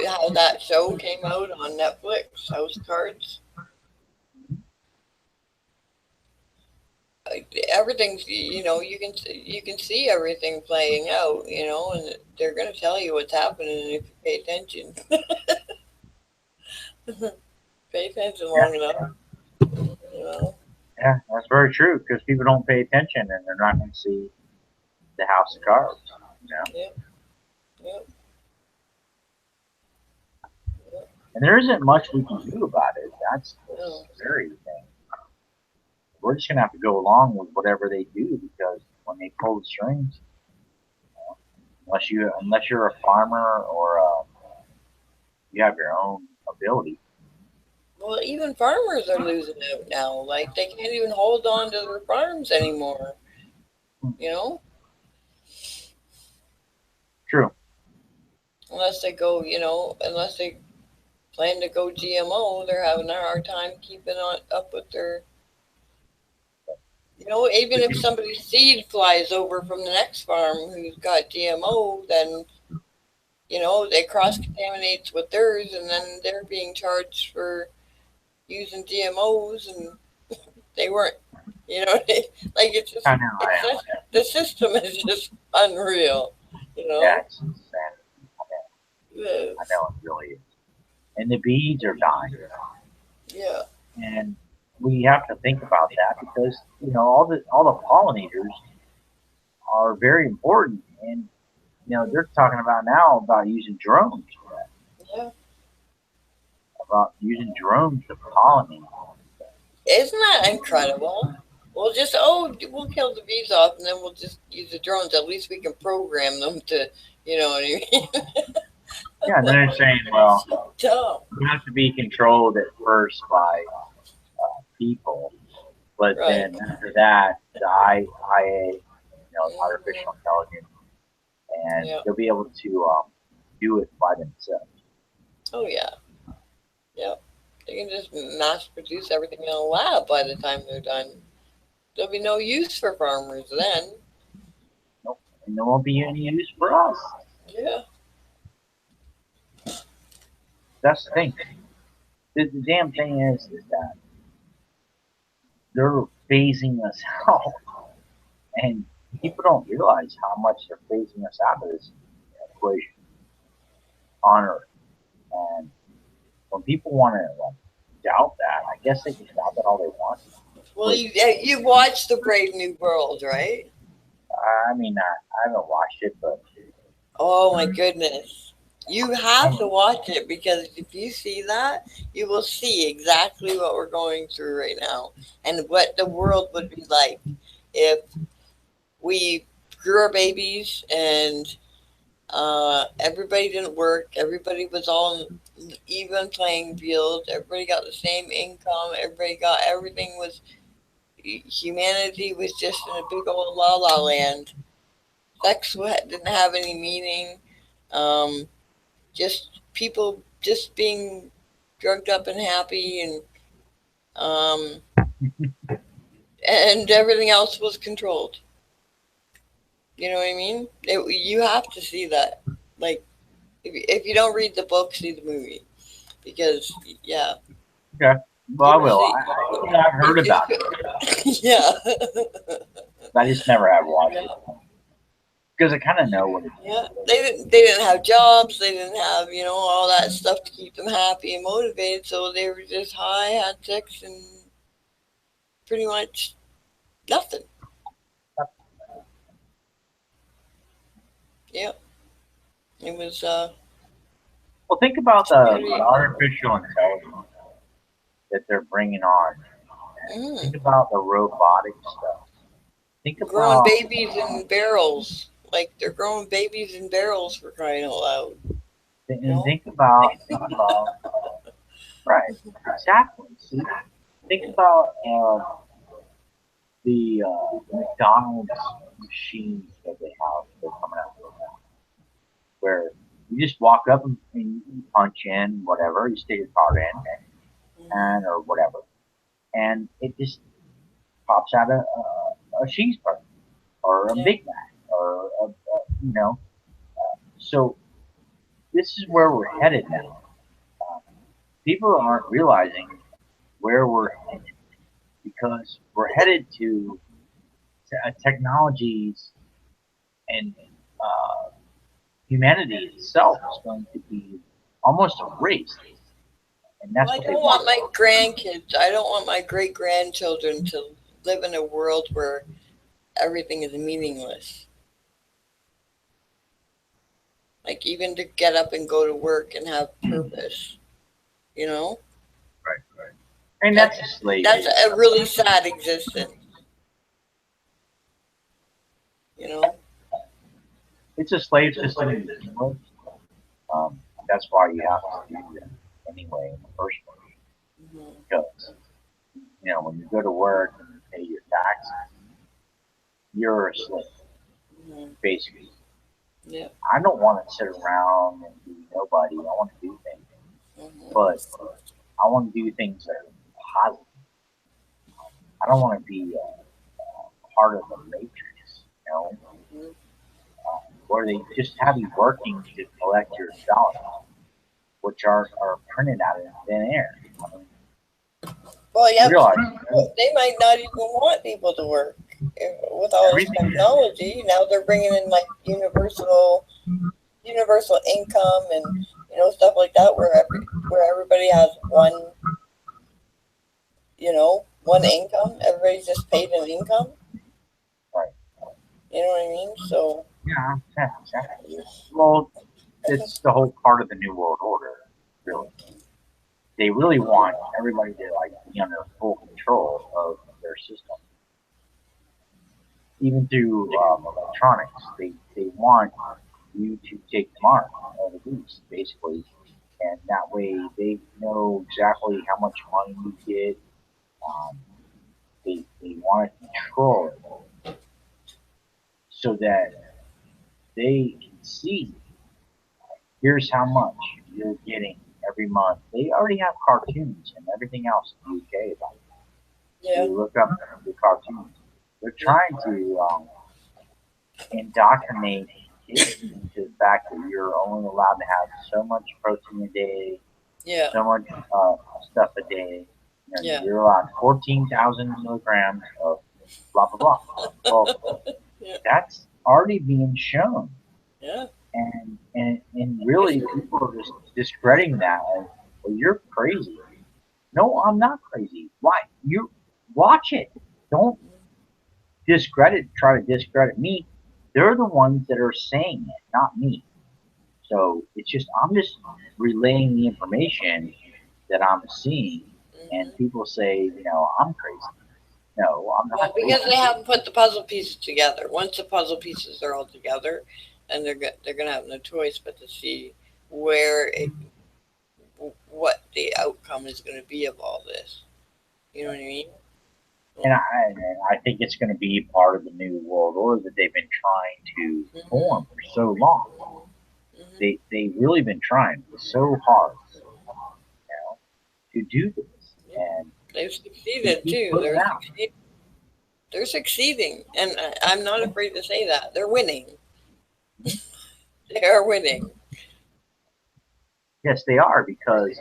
how that show came out on Netflix, House Cards? Everything's you can see everything playing out, and they're gonna tell you what's happening if you pay attention. Pay attention Yeah, long enough, you know. yeah, that's very true because people don't pay attention and they're not going to see the house of cards. You know, Yep, yep, yep. and there isn't much we can do about it. That's the No. scary thing. We're just going to have to go along with whatever they do because when they pull the strings, unless you're a farmer or you have your own ability, Well, Well, even farmers are losing out now. Like they can't even hold on to their farms anymore. You know, True. unless they go, unless they plan to go GMO, they're having a hard time keeping on up with their. Even if somebody's seed flies over from the next farm who's got GMO, then they cross contaminates with theirs, and then they're being charged for using GMOs, and they weren't. You know, like it's just I know. it's just the system is just unreal. You Yeah, know. it's insanity. I Yes. know it really is. And the bees are dying, Yeah. and we have to think about that because all the pollinators are very important, and they're talking about now about using drones for that, Yeah. about using drones to pollinate. Isn't that incredible? We'll kill the bees off, and then we'll just use the drones. At least we can program them to, you know what I mean? Yeah, and then they're saying, It's well, so dumb. you have to be controlled at first by people, but Right. then after that, the IA, artificial Hmm. intelligence, and Yeah. they'll be able to do it by themselves. Oh yeah. Yeah. They can just mass produce everything in a lab by the time they're done. There'll be no use for farmers then. Nope. And there won't be any use for us. Yeah. That's the thing. The damn thing is that they're phasing us out, and people don't realize how much they're phasing us out of this equation on Earth. And when people want to like doubt that, I guess they can doubt that all they want. Well, But you watched the Brave New World, right? I mean, I haven't watched it, but Oh my goodness. You have I, to watch it because if you see that, you will see exactly what we're going through right now and what the world would be like if we grew our babies and everybody didn't work, everybody was all in even playing field, everybody got the same income, everybody got everything was humanity was just in a big old la la land. Sex didn't have any meaning. Um, just people just being drugged up and happy um, and everything else was controlled. You know what I mean? You have to see that. Like if you don't read the book, see the movie because yeah, okay, well, you I will will. see. I've heard about it, Yeah. but I just never have watched Yeah. it because I kind of know what it's Yeah, they didn't have jobs. They didn't have all that stuff to keep them happy and motivated. So they were just high, had sex, and pretty much nothing. Yeah, it was well, think about the pretty. artificial intelligence that they're bringing on. Mm, Think about the robotic stuff. Think growing about babies in barrels, like they're growing babies in barrels for crying out loud. You and know? think about right, exactly. See, think about the McDonald's machines that they have that are coming out right now, where you just walk up and you punch in whatever, you stick your card in, and or whatever, and it just pops out a cheeseburger or a Yeah. Big Mac or So this is where we're headed now. People aren't realizing where we're headed because we're headed to technologies and uh, humanity itself is going to be almost erased, and Well, that's I what they don't want want. my grandkids. I don't want my great grandchildren to live in a world where everything is meaningless. Like even to get up and go to work and have purpose. You know, Right, right. And that's that's a slave that's a system. really sad existence. You know. It's a slave system to begin with. That's why you have to do that anyway in the first place. because when you go to work and you pay your taxes, you're a slave, Mhm. basically. Yeah. I don't want to sit around and be nobody. I want to do things, Mhm. but I want to do things that are positive. I don't want to be part of the matrix, Mhm. where they just have you working to collect your dollars, which are printed out in thin air. I mean, Well, yeah, realize they might not even want people to work. With all this everything. technology. Now they're bringing in like universal income and stuff like that, where everybody has one income. Everybody's just paid an income. Right. You know what I mean? So Yeah, yeah, exactly. Well, it's the whole part of the New World Order, really. They really want everybody to like be under full control of their system, even through electronics. They want you to take the mark of the beast, basically, and that way they know exactly how much money you get. Um, they want to control it so that they can see here's how much you're getting every month. They already have cartoons and everything else in the UK about it. yeah, You look up the cartoons. They're yeah, trying to indoctrinate kids into the fact that you're only allowed to have so much protein a day, yeah, so much stuff a day. yeah, You're allowed 14,000 milligrams of blah blah blah. Well, yeah, that's already being shown, yeah. and really people are just discrediting that as, well, you're crazy. No, I'm not crazy. Why? You watch it. Don't try to discredit me. They're the ones that are saying it, not me. So I'm just relaying the information that I'm seeing, and Hmm. people say, I'm crazy. No, I'm not Well, because crazy. they haven't put the puzzle pieces together. Once the puzzle pieces are all together, and they're gonna have no choice but to see where what the outcome is going to be of all this. You know what I mean? And I think it's going to be part of the new world order that they've been trying to Hmm. form for so long. Hmm. They've really been trying so hard, to do this, Yeah. and They've they succeeded keep too. putting out. They're succeeding, and I'm not afraid to say that they're winning. They are winning. Yes, they are because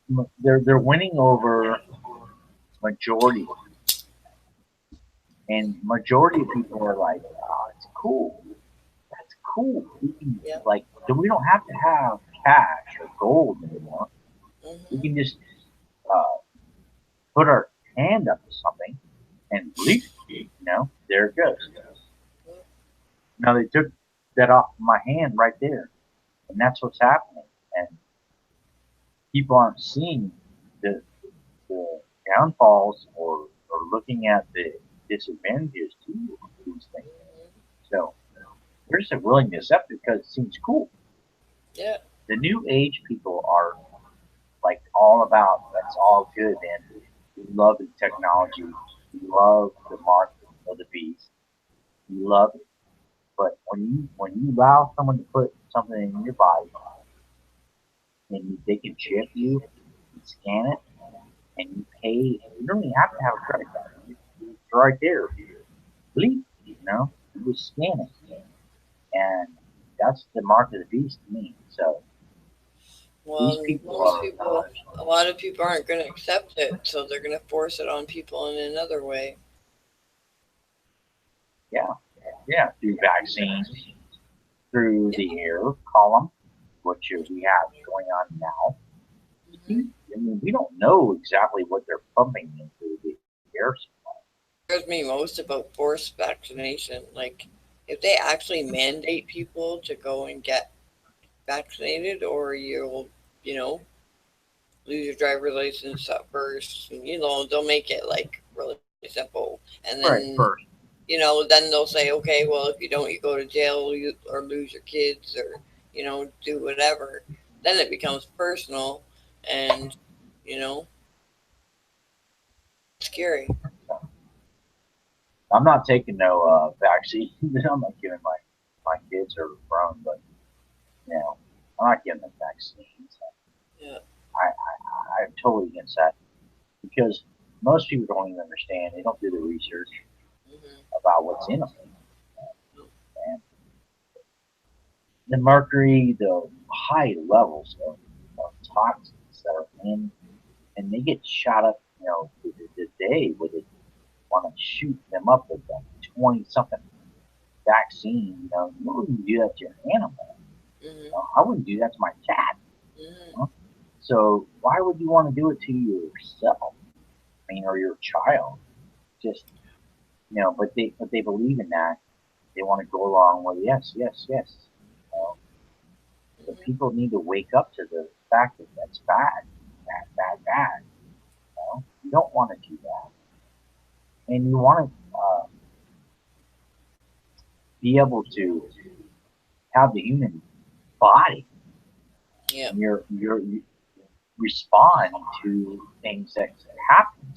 Hmm. they're winning over majority, and majority of people are like, oh, it's cool. That's cool. We can Yeah. we don't have to have cash or gold anymore. We Hmm. can just uh, put our hand up to something and bleep, there it goes. Now they took that off my hand right there, and that's what's happening. And people aren't seeing the the downfalls or looking at the disadvantages to these things. So they're just willing to accept it because it seems cool. Yeah. The new age people are like all about that's all good, man. We love the technology. We love the mark of the beast. We love it. But when you allow someone to put something in your body and they can chip you and scan it and you pay, you don't even have to have a credit card. It's right there. Bleep, you just scan it. And that's the mark of the beast to me. So these Well, people are, a lot of people aren't going to accept it, so they're going to force it on people in another way. yeah, yeah, through vaccines, through Yeah. the air column, which we have going on now. Hmm. I mean, we don't know exactly what they're pumping into the air supply. Scares me most about forced vaccination. Like, if they actually mandate people to go and get vaccinated, or you know, lose your driver's license at first. They'll make it like really simple, and then Right, first. then they'll say, okay, well, if you don't, you go to jail, or lose your kids, or do whatever. Then it becomes personal, and You know, scary. I'm not taking no vaccine. I'm not giving my kids or grown, but you know, I'm not giving them vaccines. Yeah. I'm totally against that because most people don't even understand. They don't do the research Hmm. about what's in them. And the mercury, the high levels of toxins that are in, and they get shot up, the day where they want to shoot them up with a 20 something vaccine. You wouldn't do that to your animal. Hmm. I wouldn't do that to my cat. Hmm. You know? So why would you want to do it to yourself? I mean, or your child? Just but they believe in that. They want to go along with yes, yes, yes. You know? But Hmm. people need to wake up to the fact that that's bad, bad, bad, bad. You don't want to do that, and you want to be able to have the human body, Yeah. and you respond to things that happen.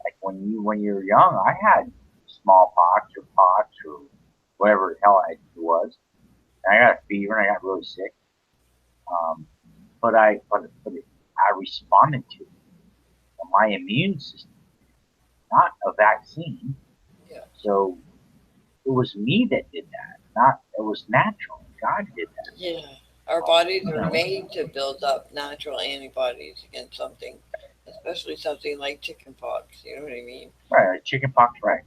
Like when you're young, I had smallpox or pox or whatever the hell it was. And I got a fever and I got really sick. Um, but I responded to it. My immune system, not a vaccine. Yeah. So it was me that did that. Not it was natural. God did that. Yeah. Our bodies You are know, made to build up natural antibodies against something, especially something like chickenpox. You know what I mean? right? Chicken pox, right?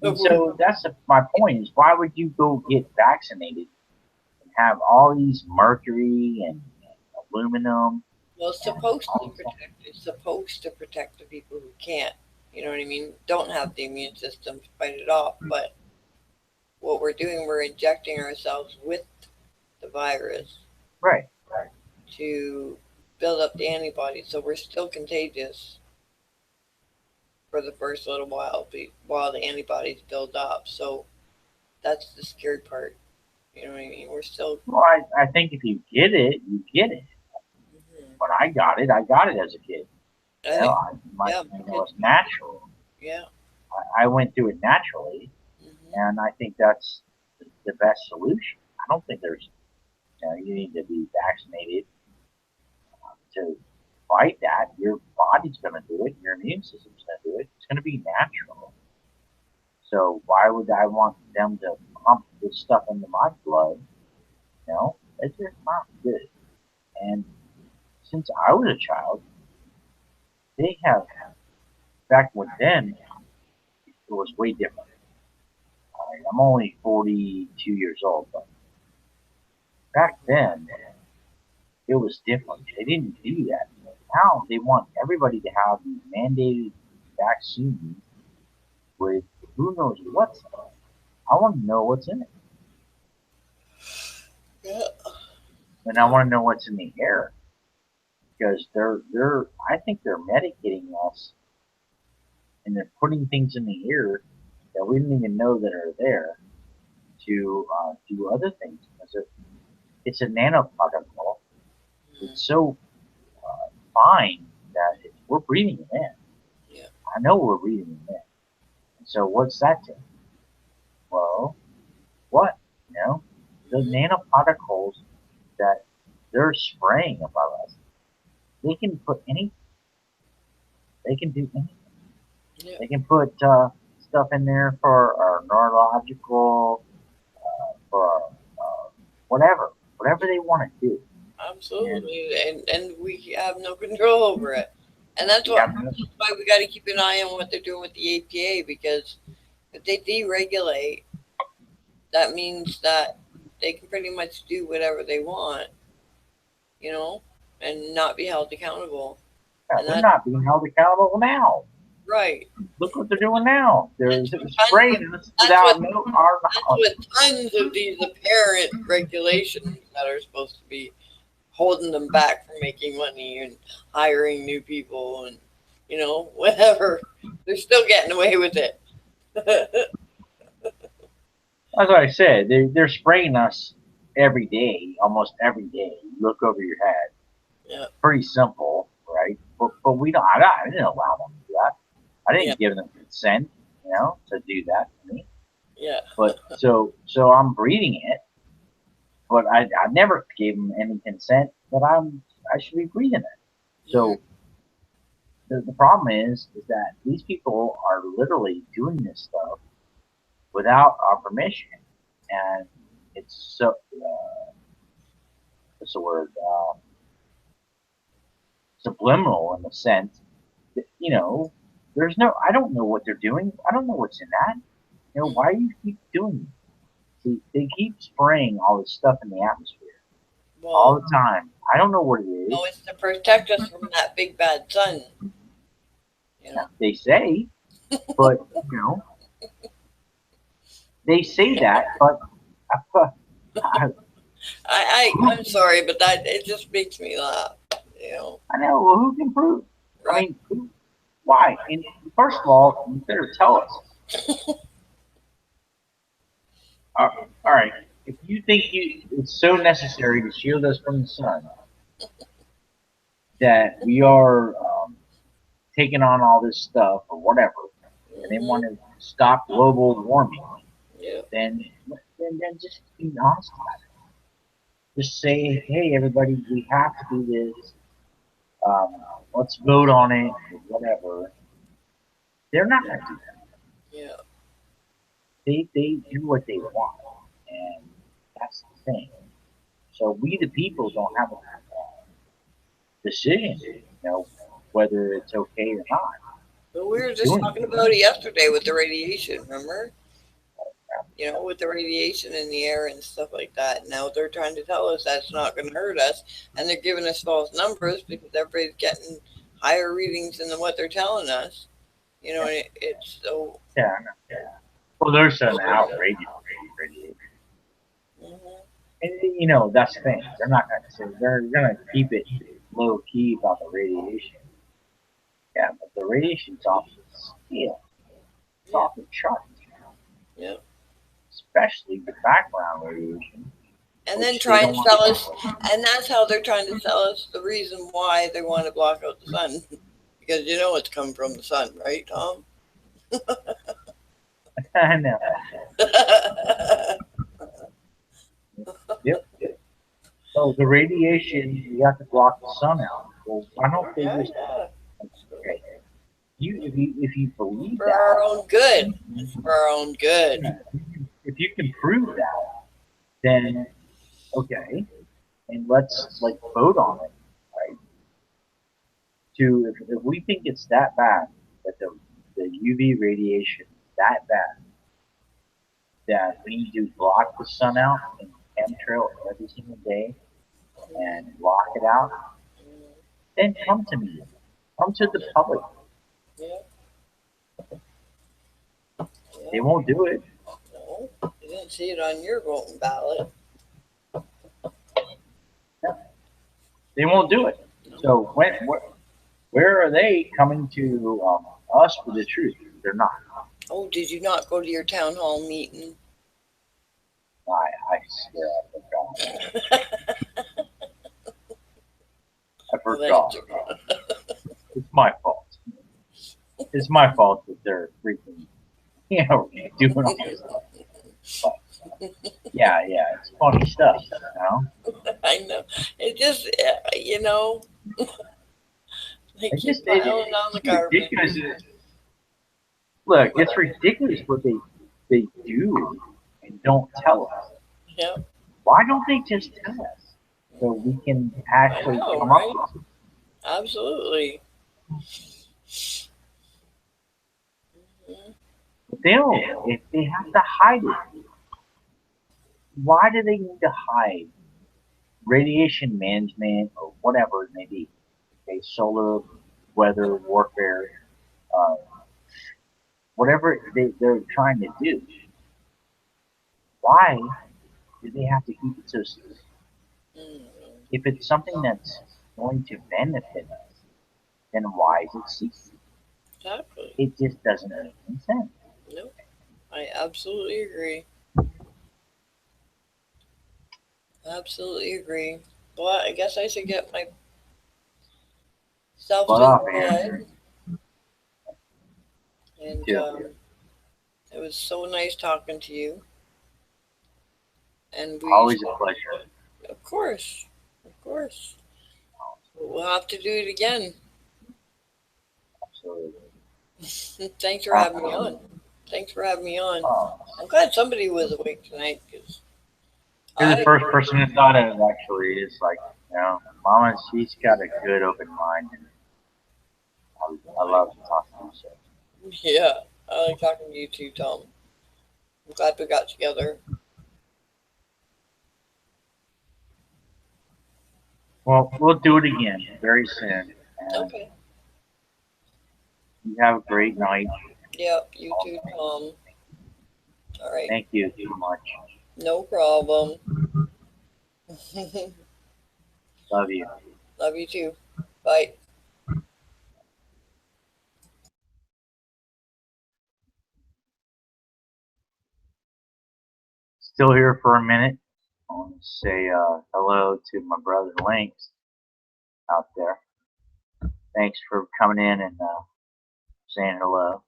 But And so that's my point is why would you go get vaccinated and have all these mercury and aluminum well, it's and supposed to all this stuff? protect. It's supposed to protect the people who can't. You know what I mean? Don't have the immune system to fight it off. But what we're doing, we're injecting ourselves with the virus Right, right, to build up the antibodies. So we're still contagious for the first little while, while the antibodies build up. So that's the scary part. You know what I mean? We're still. well, I think if you get it, you get it. Mhm. When I got it as a kid. I, yeah, my kids It's got it. natural. Yeah. I went through it naturally, Hmm. and I think that's the best solution. I don't think there's, you need to be vaccinated to fight that. Your body's going to do it. Your immune system's going to do it. It's going to be natural. So why would I want them to pump this stuff into my blood? It's just not good. And since I was a child, they have back with then it was way different. I'm only 42 years old, but back then it was different. They didn't do that. Now they want everybody to have these mandated vaccines with who knows what's in it. I want to know what's in it, Yeah. and I want to know what's in the air because they're I think they're medicating us and they're putting things in the air that we didn't even know that are there to do other things because it's a nanoparticle. It's so fine that we're breathing it in. Yeah. I know we're breathing it in. And so what's that to? Well, what? You know, the Hmm. nanoparticles that they're spraying above us, they can put any, they can do anything. Yeah. They can put stuff in there for our neurological, for our whatever they want to do. And Absolutely. And we have no control over it. And we have no, that's why we got to keep an eye on what they're doing with the APA because if they deregulate, that means that they can pretty much do whatever they want, you know, and not be held accountable. And they're that's not being held accountable now. right. Look what they're doing now. They're That's what tons of, spraying us that's without what no our that's knowledge. what tons of these apparent regulations that are supposed to be holding them back from making money and hiring new people and whatever. They're still getting away with it. That's what I said. They're spraying us every day, almost every day. You look over your head. Yeah. Pretty simple, right? but we don't. I didn't allow them to do that. I Yeah, didn't give them consent, to do that to me. yeah, But so I'm breeding it, but I never gave them any consent that I should be breeding it. mhm, So the problem is that these people are literally doing this stuff without our permission, and it's so what's the word, subliminal in the sense that, there's no, I don't know what they're doing. I don't know what's in that. Why do you keep doing it? See, they keep spraying all this stuff in the atmosphere all well, the time. I don't know what it no, is. it's to protect us from that big bad sun, you know. They say, but they say that, but I, I'm sorry, but that it just makes me laugh, you know. I know. Well, who can prove? I Right. mean, why? And first of all, you better tell us. Uh, all right. If you think it's so necessary to shield us from the sun that we are taking on all this stuff or whatever, and they Hmm. want to stop global warming, Yeah. then just be honest about it. Just say, hey, everybody, we have to do this. Um, let's vote on it or whatever. They're not going to do that. Yeah. They do what they want, and that's the thing. So we, the people, don't have a decision, whether it's okay or not. But we Keep were just doing talking about it yesterday with the radiation, remember? You know, with the radiation in the air and stuff like that. Now they're trying to tell us that's not going to hurt us, and they're giving us false numbers because everybody's getting higher readings than what they're telling us. You know, it. and it's so. Yeah, I know. Well, there's an outrageous radiation. Mhm. And, that's the thing. They're not going to say, they're going to keep it low key about the radiation. Yeah, but the radiation's off the scale. It's Yeah, off the chart, yeah. especially the background radiation, And then which they try don't and want to sell talk us, about. and that's how they're trying to sell us the reason why they want to block out the sun, because you know it's come from the sun, right, Tom? I know. Yep. So the radiation, you have to block the sun out. Well, why don't they Yeah, just, yeah. okay, if you believe For our that, own good. It's for our own good. yeah, if you can prove that, then okay, and let's like vote on it, right? If we think it's that bad, that the UV radiation is that bad, that we need to block the sun out and chemtrail every single day and block it out, then come to me. Come to the public. Yeah, They yeah. won't do it. No, you didn't see it on your voting ballot. No, they won't do it. So where are they coming to us for the truth? They're not. Oh, did you not go to your town hall meeting? I swear I forgot. I Well, then it's forgot. It's my fault. It's my fault that they're freaking, doing all this stuff. But yeah, it's funny stuff. I know. It just, they It keep just it, piling on it's the garbage. ridiculous. Look, it's ridiculous what they do and don't tell us. Yeah, Why don't they just tell us so we can I actually know, come up right? with something? Absolutely. Mhm. But they don't. If they have to hide it, why do they need to hide radiation management or whatever it may be? Okay, solar, weather, warfare, uh, whatever they're trying to do. Why do they have to keep it so secret? Mhm. If it's something that's going to benefit us, then why is it secret? Exactly. It just doesn't make any sense. Nope. I absolutely agree. Absolutely agree. Well, I guess I should get my Self Spot is off, man. good. And Too. it was so nice talking to you. And Always a pleasure. of course, of course, we'll have to do it again. Absolutely. Thanks for having me on. Thanks for having me on. Oh, I'm glad somebody was awake tonight because you're the I, first person who thought of it, actually. It's like, Mama, she's got a good open mind, and I love to talk to you. So, yeah, I like talking to you too, Tom. I'm glad we got together. well, we'll do it again very soon. And Okay. you have a great night. Yep, you too, Tom. All right. Thank you so much. No problem. Love you. Love you too. Bye. Still here for a minute. I want to say hello to my brother Lynx out there. Thanks for coming in and saying hello.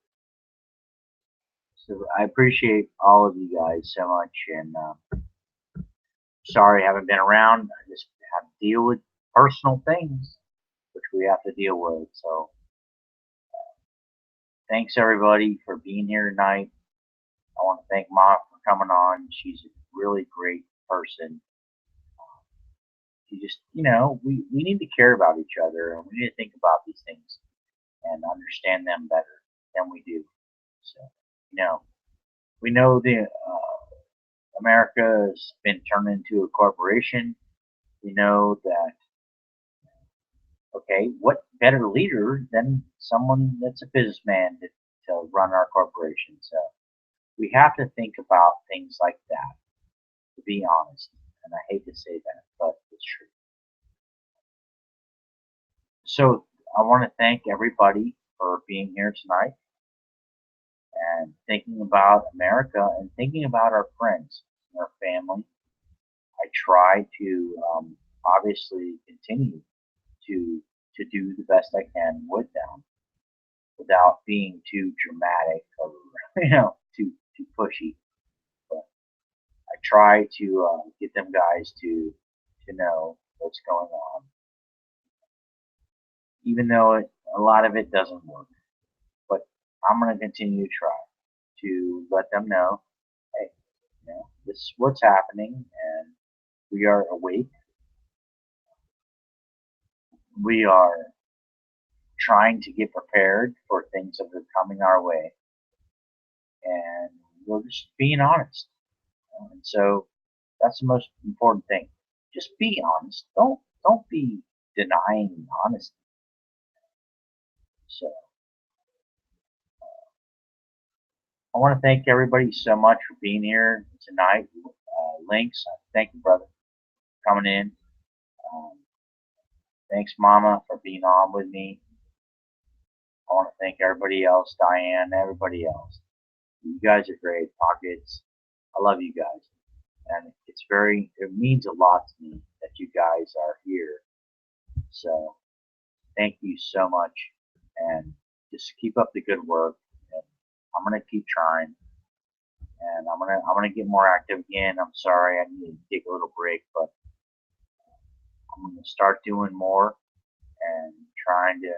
So I appreciate all of you guys so much, and sorry I haven't been around. I just have to deal with personal things, which we have to deal with. So thanks everybody for being here tonight. I want to thank Mom for coming on. She's a really great person. She just, we need to care about each other, and we need to think about these things and understand them better than we do. So, we know the America has been turned into a corporation. We know that, okay, what better leader than someone that's a businessman to run our corporation? So we have to think about things like that, to be honest. And I hate to say that, but it's true. So I want to thank everybody for being here tonight and thinking about America and thinking about our friends and our family. I try to obviously continue to do the best I can with them without being too dramatic or too pushy. But I try to get them guys to know what's going on, even though a lot of it doesn't work. But I'm going to continue to try to let them know, hey, this is what's happening, and we are awake. We are trying to get prepared for things that are coming our way, and we're just being honest. And so that's the most important thing. Just be honest. Don't be denying honesty. So I want to thank everybody so much for being here tonight. Links, thank you, brother, for coming in. Um, thanks, Mama, for being on with me. I want to thank everybody else, Diane, everybody else. You guys are great, Pockets. I love you guys, and it means a lot to me that you guys are here. So thank you so much, and just keep up the good work. And I'm gonna keep trying, and I'm gonna get more active again. I'm sorry I need to take a little break, but I'm gonna start doing more and trying to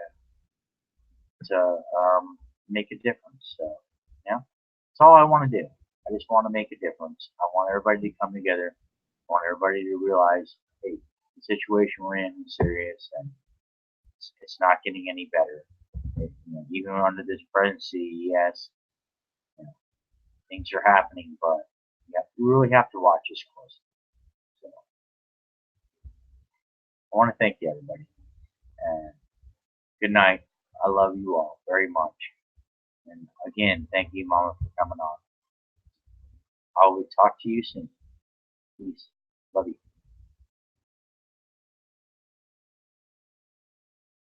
make a difference. So yeah, that's all I want to do. I just want to make a difference. I want everybody to come together. I want everybody to realize, hey, the situation we're in is serious, and it's not getting any better. Even under this presidency, yes, you know, things are happening, but we really have to watch this closely. So I want to thank you, everybody, and good night. I love you all very much. And again, thank you, Mama, for coming on. I will talk to you soon. Peace. Love you.